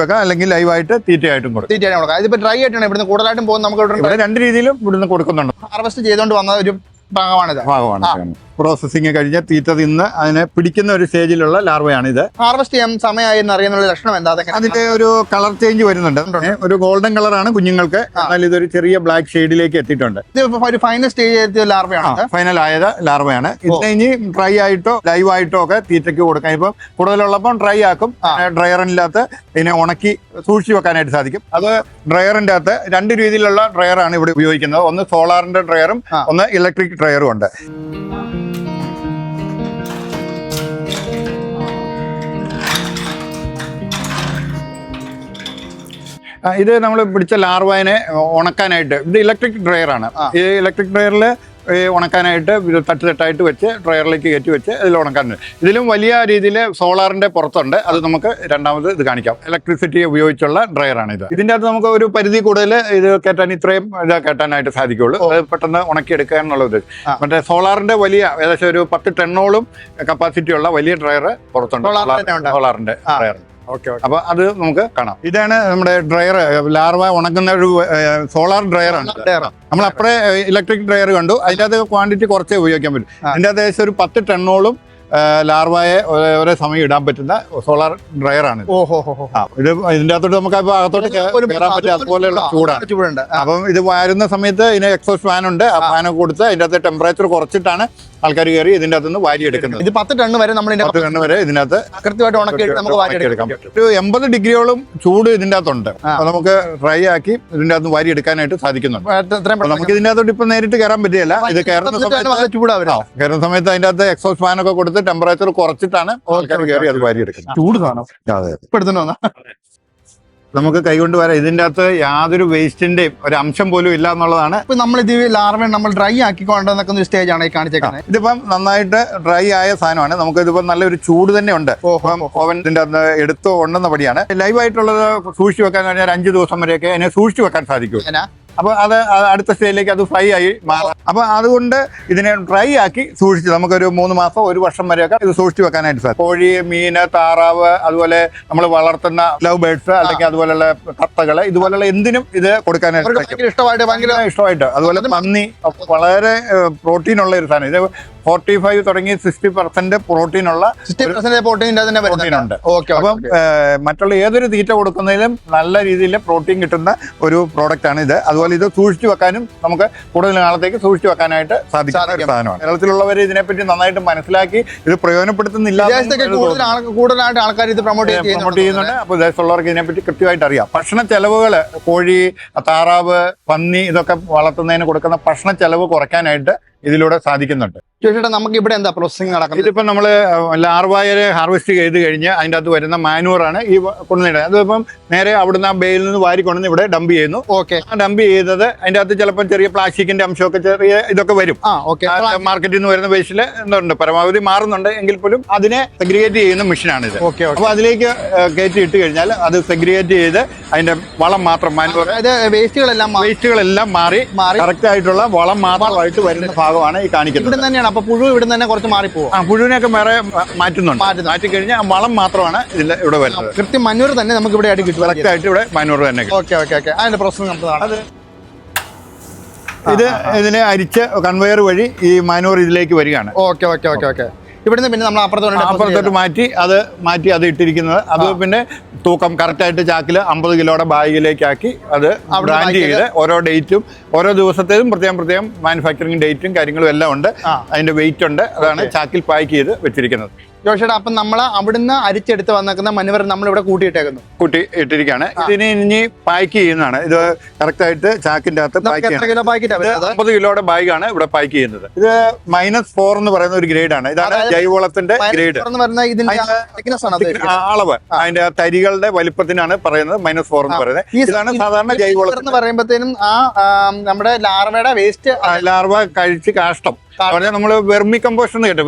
വെക്കാം. അല്ലെങ്കിൽ ലൈവായിട്ട് തീറ്റയായിട്ടും കൊടുക്കും. ഇതിപ്പോ ഡ്രൈ ആയിട്ടാണ് ഇവിടുന്ന് കൂടുതലായിട്ടും പോകുന്നത്. നമുക്ക് 2 രീതിയിലും ഇവിടുന്ന് കൊടുക്കുന്നുണ്ട്. ഹാർവസ്റ്റ് ചെയ്തുകൊണ്ട് വന്ന ഒരു ഭാഗമാണ്. പ്രോസസ്സിംഗ് കഴിഞ്ഞ് തീറ്റ തിന്ന് അതിനെ പിടിക്കുന്ന ഒരു സ്റ്റേജിലുള്ള ലാർവയാണ് ഇത്. ഹാർവസ്റ്റ് ചെയ്യാൻ സമയമായി അറിയുന്ന ലക്ഷണം എന്താ? അതിന്റെ ഒരു കളർ ചേഞ്ച് വരുന്നുണ്ട്. ഒരു ഗോൾഡൻ കളറാണ് കുഞ്ഞുങ്ങൾക്ക്. എന്നാൽ ഇതൊരു ചെറിയ ബ്ലാക്ക് ഷെയ്ഡിലേക്ക് എത്തിയിട്ടുണ്ട്. ഒരു ഫൈനൽ സ്റ്റേജ് ലാർവയാണ്. ഫൈനൽ ആയത് ലാർവയാണ്. ഇതിനെ ഇനി ഡ്രൈ ആയിട്ടോ ലൈവ് ആയിട്ടോ ഒക്കെ തീറ്റയ്ക്ക് കൊടുക്കാം. ഇപ്പം കൂടുതലുള്ളപ്പം ഡ്രൈ ആക്കും. ഡ്രയറിനകത്ത് ഇതിനെ ഉണക്കി സൂക്ഷിച്ചു വെക്കാനായിട്ട് സാധിക്കും. അത് ഡ്രയറിന്റെ അകത്ത് 2 രീതിയിലുള്ള ഡ്രയറാണ് ഇവിടെ ഉപയോഗിക്കുന്നത്. ഒന്ന് സോളാറിന്റെ ഡ്രയറും ഒന്ന് ഇലക്ട്രിക് ഡ്രയറും ഉണ്ട്. ഇത് നമ്മൾ പിടിച്ച ലാർവാനെ ഉണക്കാനായിട്ട് ഇത് ഇലക്ട്രിക് ഡ്രയറാണ്. ഈ ഇലക്ട്രിക് ഡ്രയറിൽ ഉണക്കാനായിട്ട് ഇത് തട്ടായിട്ട് വെച്ച് ഡ്രയറിലേക്ക് കയറ്റി വെച്ച് ഇതിൽ ഉണക്കാനുണ്ട്. ഇതിലും വലിയ രീതിയിൽ സോളാറിന്റെ പുറത്തുണ്ട്. അത് നമുക്ക് രണ്ടാമത് ഇത് കാണിക്കാം. ഇലക്ട്രിസിറ്റി ഉപയോഗിച്ചുള്ള ഡ്രയറാണ് ഇത്. ഇതിൻ്റെ അകത്ത് നമുക്ക് ഒരു പരിധി കൂടുതൽ ഇത് കയറ്റാൻ ഇത്രയും ഇത് കയറ്റാനായിട്ട് സാധിക്കുള്ളൂ. അത് പെട്ടെന്ന് ഉണക്കിയെടുക്കുക എന്നുള്ളത്. മറ്റേ സോളാറിന്റെ വലിയ ഏകദേശം ഒരു 10 ടണ്ണോളം കപ്പാസിറ്റി ഉള്ള വലിയ ഡ്രയർ പുറത്തുണ്ട്. സോളാറിന്റെ ഡ്രയർ. അപ്പൊ അത് നമുക്ക് കാണാം. ഇതാണ് നമ്മുടെ ഡ്രയർ. ലാർവ ഉണക്കുന്ന ഒരു സോളാർ ഡ്രയറാണ്. നമ്മൾ അപ്പറേ ഇലക്ട്രിക് ഡ്രയർ കണ്ടു. അതിൻ്റെ അകത്ത് ക്വാണ്ടിറ്റി കുറച്ചേ ഉപയോഗിക്കാൻ പറ്റും. അതിൻ്റെ അകത്ത് ഏകദേശം ഒരു 10 ടണ്ണോളം ലാർവയെ ഒരേ സമയം ഇടാൻ പറ്റുന്ന സോളാർ ഡ്രയറാണ്. ഇത് ഇതിന്റെ അകത്തോട്ട് നമുക്ക് അകത്തോട്ട് കയറാൻ പറ്റും. അതുപോലെയുള്ള ചൂടാണ്. അപ്പം ഇത് വരുന്ന സമയത്ത് ഇതിന് എക്സോസ്റ്റ് ഫാൻ ഉണ്ട്. ആ ഫാനൊക്കെ കൊടുത്ത് അതിന്റെ അകത്ത് ടെമ്പറേച്ചർ കുറച്ചിട്ടാണ് ആൾക്കാർ കയറി ഇതിന്റെ അകത്തുനിന്ന് വാരി എടുക്കുന്നത്. ഇത് 10 ടൺ വരെ നമ്മൾ 10 ടൺ വരെ ഇതിനകത്ത് കൃത്യമായിട്ട് ഉണക്കിയിട്ട് നമുക്ക് വാരിയെടുക്കാം. ഒരു 80 ഡിഗ്രിയോളം ചൂട് ഇതിന്റെ അകത്തുണ്ട്. അപ്പൊ നമുക്ക് ഡ്രൈ ആക്കി ഇതിന്റെ അകത്ത് വാരി എടുക്കാനായിട്ട് സാധിക്കുന്നുണ്ട്. നമുക്ക് ഇതിന്റെ അകത്തോട്ട് ഇപ്പൊ നേരിട്ട് കയറാൻ പറ്റില്ല. ഇത് കയറുന്ന സമയത്ത് അതിന്റെ അകത്ത് എക്സോസ്റ്റ് ഫാനൊക്കെ കൊടുത്ത് ടെമ്പറേച്ചർ കുറച്ചിട്ടാണ് ആൾക്കാർ കയറി അത് വാരി എടുക്കുന്നത്. ചൂട് കാണാം. നമുക്ക് കൈകൊണ്ട് വരാം. ഇതിന്റെ അകത്ത് യാതൊരു വേസ്റ്റിന്റെയും ഒരു അംശം പോലും ഇല്ല എന്നുള്ളതാണ്. ഇപ്പൊ നമ്മൾ ഇത് ലാർവ നമ്മൾ ഡ്രൈ ആക്കി കൊണ്ടുവന്ന സ്റ്റേജ് ആണ് ഈ കാണിച്ചേക്കുന്നത്. ഇതിപ്പം നന്നായിട്ട് ഡ്രൈ ആയ സാധനമാണ്. നമുക്ക് ഇതിപ്പം നല്ലൊരു ചൂട് തന്നെ ഉണ്ട്. ഓവൻ ഇതിന്റെ അകത്ത് എടുത്ത് ഉണ്ടെന്ന പടിയാണ്. ലൈവായിട്ടുള്ളത് സൂക്ഷിച്ചു വെക്കാൻ കഴിഞ്ഞാൽ 5 ദിവസം വരെയൊക്കെ അതിനെ സൂക്ഷിച്ചു വെക്കാൻ സാധിക്കും. അപ്പൊ അത് അടുത്ത സ്റ്റേജിലേക്ക് അത് ഫ്രൈ ആയി മാറാം. അപ്പൊ അതുകൊണ്ട് ഇതിനെ ഡ്രൈ ആക്കി സൂക്ഷിച്ച് നമുക്കൊരു 3 മാസം 1 വർഷം വരെയൊക്കെ ഇത് സൂക്ഷിച്ചു വെക്കാനായിട്ട് സാധിക്കും. കോഴി, മീന്, താറാവ്, അതുപോലെ നമ്മൾ വളർത്തുന്ന ലവ് ബേർഡ്സ് അല്ലെങ്കിൽ അതുപോലെയുള്ള കത്തകള് ഇതുപോലെയുള്ള എന്തിനും ഇത് കൊടുക്കാനായിട്ട് ഇഷ്ടമായിട്ട്. അതുപോലെ പന്നി വളരെ പ്രോട്ടീൻ ഉള്ള ഒരു സാധനം. ഇത് 45 തുടങ്ങി 60% പ്രോട്ടീൻ ഉള്ള ഉണ്ട്. അപ്പം മറ്റുള്ള ഏതൊരു തീറ്റ കൊടുക്കുന്നതിലും നല്ല രീതിയിൽ പ്രോട്ടീൻ കിട്ടുന്ന ഒരു പ്രോഡക്റ്റ് ആണ് ഇത്. അതുപോലെ ഇത് സൂക്ഷിച്ചു വെക്കാനും നമുക്ക് കൂടുതൽ നാളത്തേക്ക് സൂക്ഷിച്ചു വെക്കാനായിട്ട് സാധിക്കുന്ന ഒരു സാധനമാണ്. കേരളത്തിലുള്ളവർ ഇതിനെപ്പറ്റി നന്നായിട്ട് മനസ്സിലാക്കി ഇത് പ്രയോജനപ്പെടുത്തുന്നില്ല. കൂടുതലായിട്ട് ആൾക്കാർ ഇത് പ്രൊമോട്ട് ചെയ്യുന്നുണ്ട്. അപ്പോൾ ദേശത്തുള്ളവർക്ക് ഇതിനെപ്പറ്റി കൃത്യമായിട്ട് അറിയാം. ഭക്ഷണ ചെലവുകൾ കോഴി, താറാവ്, പന്നി ഇതൊക്കെ വളർത്തുന്നതിന് കൊടുക്കുന്ന ഭക്ഷണ ചെലവ് കുറയ്ക്കാനായിട്ട് ഇതിലൂടെ സാധിക്കുന്നുണ്ട്. ചേട്ടാ നമുക്ക് ഇവിടെ എന്താ പ്രോസസ്സിംഗ് നടക്കുന്നത്? ഇതിപ്പം നമ്മൾ ലാർവായെ ഹാർവെസ്റ്റ് ചെയ്ത് കഴിഞ്ഞ് അതിൻ്റെ അകത്ത് വരുന്ന മാനുവറാണ് ഈ കൊണ്ടുവന്നിടുന്നത്. അതിപ്പം നേരെ അവിടുന്ന് ആ ബേയിൽ നിന്ന് വാരി കൊണ്ടുവന്ന് ഇവിടെ ഡംപ് ചെയ്യുന്നു. ആ ഡംപ് ചെയ്തത് അതിൻ്റെ അകത്ത് ചിലപ്പോൾ ചെറിയ പ്ലാസ്റ്റിക്കിന്റെ അംശമൊക്കെ ചെറിയ ഇതൊക്കെ വരും. മാർക്കറ്റിൽ നിന്ന് വരുന്ന വേസ്റ്റിൽ എന്തുണ്ട് പരമാവധി മാറുന്നുണ്ട് എങ്കിൽ പോലും അതിനെ സെഗ്രിഗേറ്റ് ചെയ്യുന്ന മെഷീനാണിത്. അപ്പോൾ അതിലേക്ക് കയറ്റി ഇട്ട് കഴിഞ്ഞാൽ അത് സെഗ്രിഗേറ്റ് ചെയ്ത് അതിന്റെ വളം മാത്രം മാനുവർ വേസ്റ്റുകളെല്ലാം മാറി കറക്റ്റ് ആയിട്ടുള്ള വളം മാത്രമായിട്ട് വരുന്ന ഭാഗമാണ് ഈ കാണിക്കുന്നത്. അപ്പൊ പുഴു ഇവിടെ തന്നെ കുറച്ച് മാറിപ്പോകും. പുഴുവിനൊക്കെ വേറെ മാറ്റി കഴിഞ്ഞാൽ വളം മാത്രമാണ് ഇതിൽ ഇവിടെ വരുന്നത്. കൃത്യം മഞ്ഞൂർ തന്നെ നമുക്ക് ഇവിടെ ആയിട്ട് കിട്ടും. കറക്റ്റായിട്ട് ഇവിടെ മഞ്ഞൂർ തന്നെ. അതിന്റെ പ്രോസസ് ഇത് ഇതിനെ അരിച്ച് കൺവെയർ വഴി ഈ മഞ്ഞൂർ ഇതിലേക്ക് വരികയാണ്. ഇവിടുന്ന് പിന്നെ നമ്മൾ അപ്പുറത്തോട്ട് മാറ്റി അത് ഇട്ടിരിക്കുന്നത്. അത് പിന്നെ തൂക്കം കറക്റ്റായിട്ട് ചാക്കിൽ 50 കിലോയുടെ ബാഗിലേക്കാക്കി അത് ബ്രാൻഡ് ചെയ്ത് ഓരോ ഡേറ്റും ഓരോ ദിവസത്തേതും പ്രത്യേകം മാനുഫാക്ചറിങ് ഡേറ്റും കാര്യങ്ങളും എല്ലാം ഉണ്ട്. അതിന്റെ വെയിറ്റ് ഉണ്ട്. അതാണ് ചാക്കിൽ പാക്ക് ചെയ്ത് വെച്ചിരിക്കുന്നത്. ജോഷേട്ടാ, അപ്പം നമ്മൾ അവിടുന്ന് അരിച്ചെടുത്ത് വന്നേക്കുന്ന മനുവർ നമ്മൾ ഇവിടെ കൂട്ടി ഇട്ടിരിക്കുകയാണ്. ഇതിന് ഇനി പാക്ക് ചെയ്യുന്നതാണ്. ഇത് കറക്റ്റ് ആയിട്ട് ചാക്കിന്റെ അകത്ത് 50 കിലോയുടെ ബാഗാണ് ഇവിടെ പാക്ക് ചെയ്യുന്നത്. ഇത് -4 എന്ന് പറയുന്ന ഒരു ഗ്രേഡ് ആണ്. ഇതാണ് ജൈവവളത്തിന്റെ ഗ്രേഡ്. അളവ് അതിന്റെ തരികളുടെ വലിപ്പത്തിനാണ് പറയുന്നത് -4 എന്ന് പറയുന്നത്. ഇതാണ് സാധാരണ ജൈവവളം എന്ന് പറയുമ്പോഴത്തേനും നമ്മുടെ ലാർവയുടെ വേസ്റ്റ് ലാർവ കഴിച്ച് കാഷ്ടം നമ്മള് വെർമി കമ്പോസ്റ്റ് എന്ന് കേട്ടു.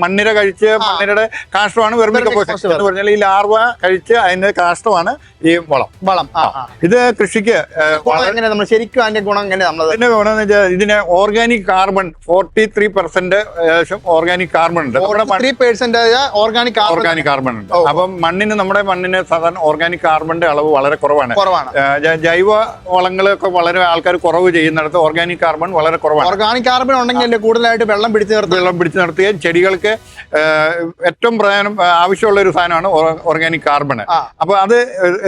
മണ്ണിര കഴിച്ച് മണ്ണിരയുടെ കാഷ്ടമാണ് വെർമി കമ്പോസ്റ്റ് എന്ന് പറഞ്ഞാൽ ഈ ലാർവ കഴിച്ച് അതിന്റെ കാഷ്ടമാണ് ഈ വളം. ഇത് കൃഷിക്ക് ശരിക്കും അതിന്റെ ഗുണം ഇതിന്റെ ഗുണം എന്ന് വെച്ചാൽ ഇതിന് ഓർഗാനിക് കാർബൺ 43% ഏകദേശം ഓർഗാനിക് കാർബൺ ഉണ്ട്. ഓർഗാനിക് കാർബൺ ഉണ്ട്. അപ്പം നമ്മുടെ മണ്ണിന് സാധാരണ ഓർഗാനിക് കാർബണിന്റെ അളവ് വളരെ കുറവാണ്. ജൈവ വളങ്ങളൊക്കെ വളരെ ആൾക്കാർ കുറവ് ചെയ്യുന്നിടത്ത് ഓർഗാനിക് കാർബൺ വളരെ കുറവാണ്. ഓർഗാനിക് കാർബൺ ഉണ്ടെങ്കിൽ കൂടുതലായിട്ട് വെള്ളം പിടിച്ചു നിർത്തുകയും ചെടികൾക്ക് ഏറ്റവും പ്രധാനം ആവശ്യമുള്ള ഒരു സാധനമാണ് ഓർഗാനിക് കാർബൺ. അപ്പൊ അത്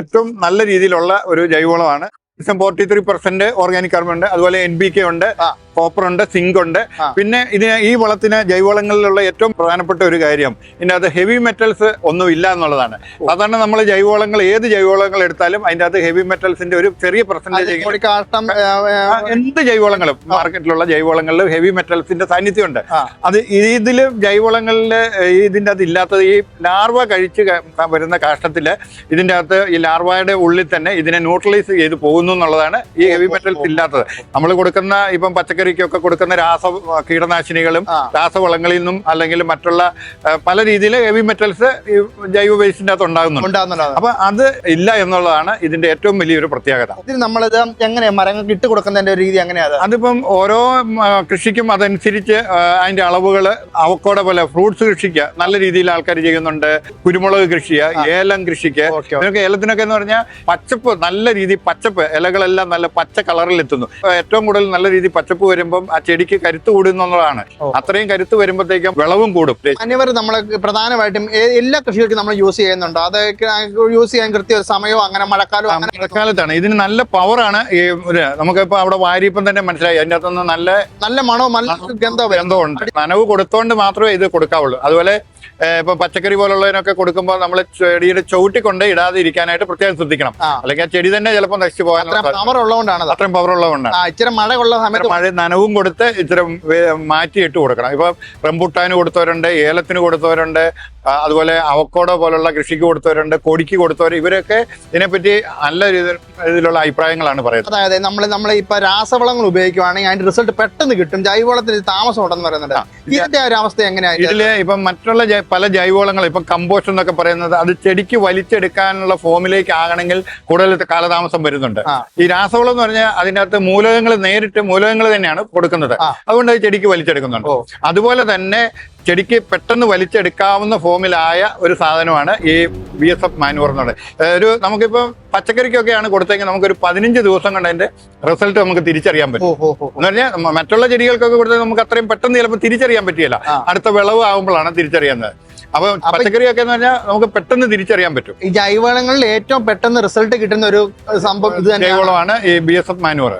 ഏറ്റവും നല്ല രീതിയിലുള്ള ഒരു ജൈവവളമാണ്. 43% ഓർഗാനിക് കാർബൺ ഉണ്ട്. അതുപോലെ NPK ഉണ്ട്. കോപ്പർ ഉണ്ട്, സിങ്ക് ഉണ്ട്. പിന്നെ ഈ വളത്തിന് ജൈവവളങ്ങളിലുള്ള ഏറ്റവും പ്രധാനപ്പെട്ട ഒരു കാര്യം ഇതിനകത്ത് ഹെവി മെറ്റൽസ് ഒന്നും ഇല്ല എന്നുള്ളതാണ്. സാധാരണ നമ്മൾ ജൈവവളങ്ങൾ ഏത് ജൈവവളങ്ങൾ എടുത്താലും അതിൻ്റെ അകത്ത് ഹെവി മെറ്റൽസിന്റെ ഒരു ചെറിയ പെർസെന്റേജ്, എന്ത് ജൈവവളങ്ങളും മാർക്കറ്റിലുള്ള ജൈവവളങ്ങളിൽ ഹെവി മെറ്റൽസിന്റെ സാന്നിധ്യമുണ്ട്. അത് ഇതില് ജൈവവളങ്ങളിൽ ഇതിൻ്റെ അകത്ത് ഇല്ലാത്തത് ഈ ലാർവ കഴിച്ച് വരുന്ന കാഷ്ടത്തില് ഇതിൻ്റെ അകത്ത് ഈ ലാർവയുടെ ഉള്ളിൽ തന്നെ ഇതിനെ ന്യൂട്രലൈസ് ചെയ്ത് പോകുന്നു എന്നുള്ളതാണ് ഈ ഹെവി മെറ്റൽസ് ഇല്ലാത്തത്. നമ്മൾ കൊടുക്കുന്ന ഇപ്പം പച്ചക്കറിക്കൊക്കെ കൊടുക്കുന്ന കീടനാശിനികളും രാസവളങ്ങളിൽ നിന്നും അല്ലെങ്കിൽ മറ്റുള്ള പല രീതിയിൽ ഹെവി മെറ്റൽസ് ജൈവ വേസ്റ്റിന്റെ അകത്ത് ഉണ്ടാകുന്നുണ്ട്. അപ്പൊ അത് ഇല്ല എന്നുള്ളതാണ് ഇതിന്റെ ഏറ്റവും വലിയൊരു പ്രത്യേകത. നമ്മളിത് എങ്ങനെയാ മരങ്ങൾക്ക് ഇട്ട് കൊടുക്കുന്നതിന്റെ രീതി എങ്ങനെയാണ്? അതിപ്പം ഓരോ കൃഷിക്കും അതനുസരിച്ച് അതിന്റെ അളവുകൾ അവക്കോടെ പോലെ ഫ്രൂട്ട്സ് കൃഷിക്ക് നല്ല രീതിയിൽ ആൾക്കാർ ചെയ്യുന്നുണ്ട്. കുരുമുളക് കൃഷിക്ക്, ഏലം കൃഷിക്ക്, ഇതിനൊക്കെ ഏലത്തിനൊക്കെ എന്ന് പറഞ്ഞാൽ പച്ചപ്പ്, നല്ല രീതിയിൽ പച്ചപ്പ്, ഇലകളെല്ലാം നല്ല പച്ച കളറിൽ എത്തുന്നു. ഏറ്റവും കൂടുതൽ നല്ല രീതിയിൽ പച്ചപ്പ് വരുമ്പം ആ ചെടിക്ക് കരുത്ത് കൂടുന്നുള്ളതാണ്. അത്രയും കരുത്ത് വരുമ്പോഴത്തേക്കും വിളവും കൂടും. അനിവർ നമ്മൾ പ്രധാനമായിട്ടും എല്ലാ കൃഷികൾക്കും നമ്മൾ യൂസ് ചെയ്യുന്നുണ്ടോ? അത് യൂസ് ചെയ്യാൻ കൃത്യ ഒരു സമയമോ അങ്ങനെ മഴക്കാലത്താണ്. ഇതിന് നല്ല പവറാണ്. ഈ നമുക്കിപ്പോ അവിടെ വാരിയപ്പം തന്നെ മനസ്സിലായി അതിൻ്റെ അകത്തുനിന്ന് നല്ല മണവും നല്ല ഗന്ധമുണ്ട്. നനവ് കൊടുത്തോണ്ട് മാത്രമേ ഇത് കൊടുക്കാവുള്ളൂ. അതുപോലെ ഇപ്പൊ പച്ചക്കറി പോലുള്ളതിനൊക്കെ കൊടുക്കുമ്പോൾ നമ്മൾ ചെടിയുടെ ചവിട്ടിക്കൊണ്ട് ഇടാതെ ഇരിക്കാനായിട്ട് പ്രത്യേകം ശ്രദ്ധിക്കണം. അല്ലെങ്കിൽ ആ ചെടി തന്നെ ചിലപ്പോൾ നശിച്ചു പോകാൻ പവർ ഉള്ളതുകൊണ്ടാണ്. അത്രയും പവർ ഉള്ളതുകൊണ്ടാണ്. ഇച്ചിരി മഴ ഉള്ള സമയത്ത് മഴ നനവും കൊടുത്ത് ഇച്ചിരി മാറ്റിയിട്ട് കൊടുക്കണം. ഇപ്പൊ റംബുട്ടാന് കൊടുത്തവരുണ്ട്, ഏലത്തിന് കൊടുത്തവരുണ്ട്, അതുപോലെ അവക്കോടോ പോലുള്ള കൃഷിക്ക് കൊടുത്തവരുണ്ട്, കൊടിക്ക് കൊടുത്തവർ, ഇവരൊക്കെ ഇതിനെപ്പറ്റി നല്ല രീതിയിലുള്ള അഭിപ്രായങ്ങളാണ് പറയുന്നത്. അതായത് നമ്മൾ ഇപ്പൊ രാസവളങ്ങൾ ഉപയോഗിക്കുവാണെങ്കിൽ അതിന്റെ റിസൾട്ട് പെട്ടെന്ന് കിട്ടും. ജൈവവളത്തിന് താമസം ഉണ്ടെന്ന് പറയുന്നുണ്ട്. ഇതിന്റെ ഒരു അവസ്ഥ എങ്ങനെയാണ്? ഇതില് ഇപ്പം മറ്റുള്ള പല ജൈവവളങ്ങൾ, ഇപ്പം കമ്പോസ്റ്റ് എന്നൊക്കെ പറയുന്നത് അത് ചെടിക്ക് വലിച്ചെടുക്കാനുള്ള ഫോമിലേക്ക് ആകണമെങ്കിൽ കൂടുതൽ കാലതാമസം വരുന്നുണ്ട്. ഈ രാസവളം എന്ന് പറഞ്ഞാൽ അതിനകത്ത് മൂലകങ്ങൾ തന്നെയാണ് കൊടുക്കുന്നത്. അതുകൊണ്ട് അത് ചെടിക്ക് വലിച്ചെടുക്കുന്നുണ്ട്. അതുപോലെ തന്നെ ചെടിക്ക് പെട്ടെന്ന് വലിച്ചെടുക്കാവുന്ന ഫോമിലായ ഒരു സാധനമാണ് ഈ BSF മാനുവർ എന്നുള്ളത്. നമുക്കിപ്പോൾ പച്ചക്കറിക്കൊക്കെയാണ് കൊടുത്തെങ്കിൽ നമുക്കൊരു 15 ദിവസം കൊണ്ട് അതിന്റെ റിസൾട്ട് നമുക്ക് തിരിച്ചറിയാൻ പറ്റും. എന്ന് പറഞ്ഞാൽ മറ്റുള്ള ചെടികൾക്കൊക്കെ കൊടുത്താൽ നമുക്ക് അത്രയും പെട്ടെന്ന് ചിലപ്പോൾ തിരിച്ചറിയാൻ പറ്റില്ല. അടുത്ത വിളവ് ആകുമ്പോഴാണ് തിരിച്ചറിയുന്നത്. അപ്പൊ പച്ചക്കറിയൊക്കെ എന്ന് പറഞ്ഞാൽ നമുക്ക് പെട്ടെന്ന് തിരിച്ചറിയാൻ പറ്റും. ഈ ജൈവവളങ്ങളിൽ ഏറ്റവും പെട്ടെന്ന് റിസൾട്ട് കിട്ടുന്ന ഒരു സംഭവം ഇത് ജൈവവളമാണ് ഈ BSF മാനുവർ.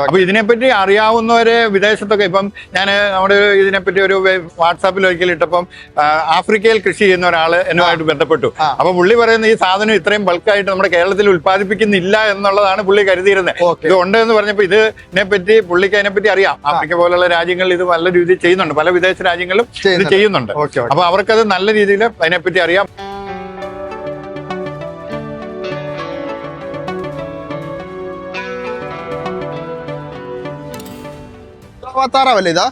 അപ്പൊ ഇതിനെപ്പറ്റി അറിയാവുന്നവര് വിദേശത്തൊക്കെ, ഇപ്പം ഞാൻ നമ്മുടെ ഇതിനെപ്പറ്റി ഒരു വാട്സാപ്പിൽ ഒരിക്കലും ഇട്ടപ്പം ആഫ്രിക്കയിൽ കൃഷി ചെയ്യുന്ന ഒരാള് എന്നുമായിട്ട് ബന്ധപ്പെട്ടു. അപ്പൊ പുള്ളി പറയുന്ന ഈ സാധനം ഇത്രയും ബൾക്കായിട്ട് നമ്മുടെ കേരളത്തിൽ ഉത്പാദിപ്പിക്കുന്നില്ല എന്നുള്ളതാണ് പുള്ളി കരുതിയിരുന്നത്. ഇത് ഉണ്ട് എന്ന് പറഞ്ഞപ്പോ ഇതിനെപ്പറ്റി പുള്ളിക്ക് അതിനെപ്പറ്റി അറിയാം. ആഫ്രിക്ക പോലുള്ള രാജ്യങ്ങളിൽ ഇത് നല്ല രീതിയിൽ ചെയ്യുന്നുണ്ട്. പല വിദേശ രാജ്യങ്ങളും ഇത് ചെയ്യുന്നുണ്ട്. അപ്പൊ അവർക്കത് നല്ല രീതിയിൽ അതിനെപ്പറ്റി അറിയാം. താറാവല്ലേ ഇതാ?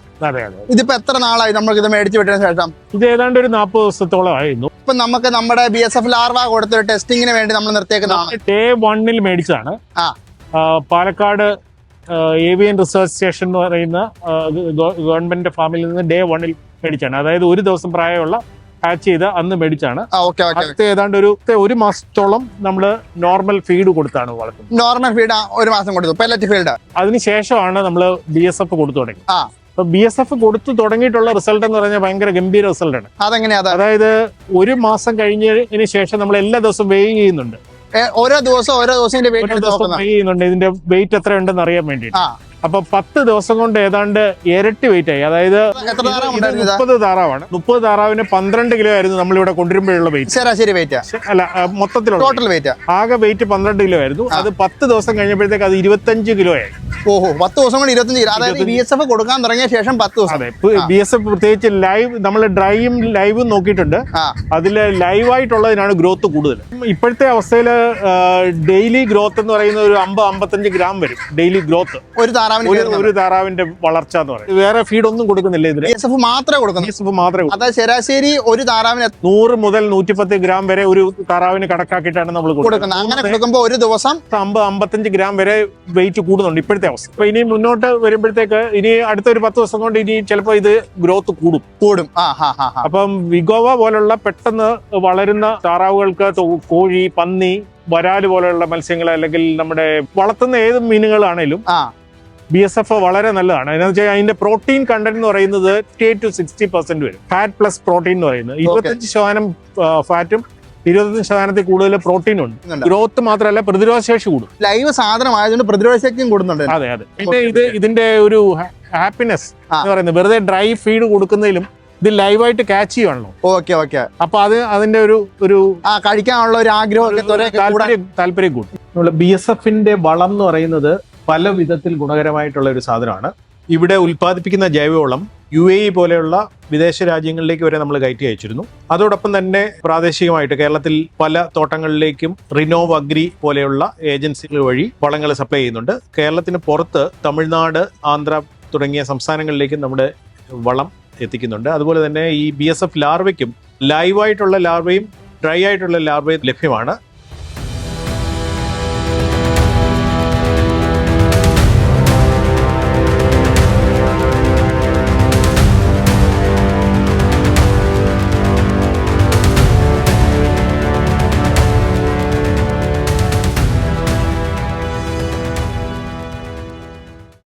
ഇതിപ്പോ എത്ര നാളായി നമ്മൾക്ക് ഇത് മേടിച്ചു വിട്ടതിന് ശേഷം? ഇത് ഏതാണ്ട് ഒരു 40 ദിവസത്തോളം ആയിരുന്നു. ഇപ്പൊ നമുക്ക് നമ്മുടെ BSF ലാർവ കൊടുത്തൊരു ടെസ്റ്റിങ്ങിന് വേണ്ടി നമ്മൾ നിർത്തിയേക്കുന്നതാണ്. Day 1 മേടിച്ചതാണ്. പാലക്കാട് ഏവിയൻ റിസർച്ച് സ്റ്റേഷൻ എന്ന് പറയുന്ന ഗവൺമെന്റ് ഫാമിൽ നിന്ന് Day 1 മേടിച്ചാണ്. അതായത് ഒരു ദിവസം പ്രായമുള്ള ഹാച്ച് ചെയ്ത് അന്ന് മേടിച്ചാണ്. ഏതാണ്ട് ഒരു മാസത്തോളം നമ്മള് നോർമൽ ഫീഡ് കൊടുത്താണ് വളർത്തുന്നത്. നോർമൽ ഫീഡ് ഒരു മാസം കൊടുത്തു, പെല്ലറ്റ് ഫീഡ്. അതിനുശേഷമാണ് നമ്മള് BSF കൊടുത്തു തുടങ്ങി. അപ്പൊ BSF കൊടുത്തു തുടങ്ങിയിട്ടുള്ള റിസൾട്ട് എന്ന് പറഞ്ഞാൽ ഭയങ്കര ഗംഭീര റിസൾട്ടാണ്. അതെങ്ങനെയാ? അതായത് ഒരു മാസം കഴിഞ്ഞതിന് ശേഷം നമ്മൾ എല്ലാ ദിവസവും വെയ് ചെയ്യുന്നുണ്ട്. ഓരോ ദിവസം വെയ് ചെയ്യുന്നുണ്ട്. ഇതിന്റെ വെയിറ്റ് എത്ര ഉണ്ടെന്ന് അറിയാൻ വേണ്ടിയിട്ട്. അപ്പൊ 10 ദിവസം കൊണ്ട് ഏതാണ്ട് ഇരട്ടി വെയിറ്റ് ആയി. അതായത് 30 താറാവാണ്. 30 താറാവിന് 12 കിലോ ആയിരുന്നു നമ്മളിവിടെ കൊണ്ടുവരുമ്പോഴുള്ള വെയിറ്റ്. ശരാശരി വെയിറ്റ് അല്ല, മൊത്തത്തിലുള്ള ടോട്ടൽ വെയിറ്റ് ആകെ വെയിറ്റ് 12 കിലോ ആയിരുന്നു. അത് 10 ദിവസം കഴിഞ്ഞപ്പോഴത്തേക്ക് അത് 25 കിലോ ആയി. 10 ദിവസം കൊണ്ട് 25 കിലോ. അതായത് BSF കൊടുക്കാൻ തുടങ്ങിയ ശേഷം 10 ദിവസം. അതെ, BSF പ്രത്യേകിച്ച് ലൈവ്, നമ്മൾ ഡ്രൈയും ലൈവും നോക്കിയിട്ടുണ്ട്. അതിൽ ലൈവായിട്ടുള്ളതിനാണ് ഗ്രോത്ത് കൂടുതൽ. ഇപ്പോഴത്തെ അവസ്ഥയിൽ ഡെയിലി ഗ്രോത്ത് എന്ന് പറയുന്ന ഒരു 50-55 ഗ്രാം വരും ഡെയിലി ഗ്രോത്ത് ഒരു താറാവിന്റെ വളർച്ച എന്ന് പറയുന്നത്. വേറെ ഫീഡ് ഒന്നും കൊടുക്കുന്നില്ല ഇതിന്. BSF മാത്രമേ കൊടുക്കുന്നു. അതായത് ശരാശരി ഒരു താറാവിന് 100 മുതൽ 110 ഗ്രാം വരെ ഒരു താറാവിന് കണക്കാക്കിയിട്ടാണ് നമ്മൾ കൊടുക്കുന്നത്. അങ്ങനെ കൊടുക്കുമ്പോൾ ഒരു ദിവസം 50-55 ഗ്രാം വരെ വെയിറ്റ് കൂടുന്നുണ്ട് ഇപ്പോഴത്തെ അവസ്ഥ. അപ്പൊ ഇനി മുന്നോട്ട് വരുമ്പോഴത്തേക്ക് ഇനി അടുത്തൊരു 10 ദിവസം കൊണ്ട് ഇനി ചിലപ്പോൾ ഇത് ഗ്രോത്ത് കൂടും. അപ്പം വിഗോവ പോലുള്ള പെട്ടെന്ന് വളരുന്ന താറാവുകൾക്ക് കോഴി, പന്നി, വരാല് പോലെയുള്ള മത്സ്യങ്ങൾ, അല്ലെങ്കിൽ നമ്മുടെ വളർത്തുന്ന ഏത് മീനുകളാണേലും BSF വളരെ നല്ലതാണ്. എന്ന് വെച്ചാൽ അതിന്റെ പ്രോട്ടീൻ കണ്ടന്റ് എന്ന് പറയുന്നത് 50-60% വരും. ഫാറ്റ് പ്ലസ് പ്രോട്ടീൻ എന്ന് പറയുന്നത് 25% ഫാറ്റും 25% കൂടുതൽ പ്രോട്ടീൻ ഉണ്ട്. ഗ്രോത്ത് മാത്രമല്ല, പ്രതിരോധ ശേഷി കൂടും. ലൈവ് സാധനമായതുകൊണ്ട് പ്രതിരോധ ശക്തിയും കൂടുന്നുണ്ട്. അതെ. പിന്നെ ഇതിന്റെ ഒരു ഹാപ്പിനെസ് ആ. എന്ന് പറയുന്നത്. വെറുതെ ഡ്രൈ ഫീഡ് കൊടുക്കുന്നതിലും ഇത് ലൈവായിട്ട് ക്യാച്ച് ചെയ്യുവാണല്ലോ. ഓക്കെ അപ്പൊ അതിന്റെ ഒരു കഴിക്കാനുള്ള ഒരു ആഗ്രഹം താല്പര്യം കൂട്ടും. നമ്മൾ BSFന്റെ വളം എന്ന് പറയുന്നത് പല വിധത്തിൽ ഗുണകരമായിട്ടുള്ള ഒരു സാധനമാണ്. ഇവിടെ ഉൽപ്പാദിപ്പിക്കുന്ന ജൈവവളം UAE പോലെയുള്ള വിദേശ രാജ്യങ്ങളിലേക്ക് വരെ നമ്മൾ കയറ്റി അയച്ചിരുന്നു. അതോടൊപ്പം തന്നെ പ്രാദേശികമായിട്ട് കേരളത്തിൽ പല തോട്ടങ്ങളിലേക്കും റിനോവ് അഗ്രി പോലെയുള്ള ഏജൻസികൾ വഴി വളങ്ങൾ സപ്ലൈ ചെയ്യുന്നുണ്ട്. കേരളത്തിന് പുറത്ത് തമിഴ്നാട്, ആന്ധ്ര തുടങ്ങിയ സംസ്ഥാനങ്ങളിലേക്കും നമ്മുടെ വളം എത്തിക്കുന്നുണ്ട്. അതുപോലെ തന്നെ ഈ BSF ലാർവയ്ക്കും ലൈവായിട്ടുള്ള ലാർവയും ഡ്രൈ ആയിട്ടുള്ള ലാർവയും ലഭ്യമാണ്.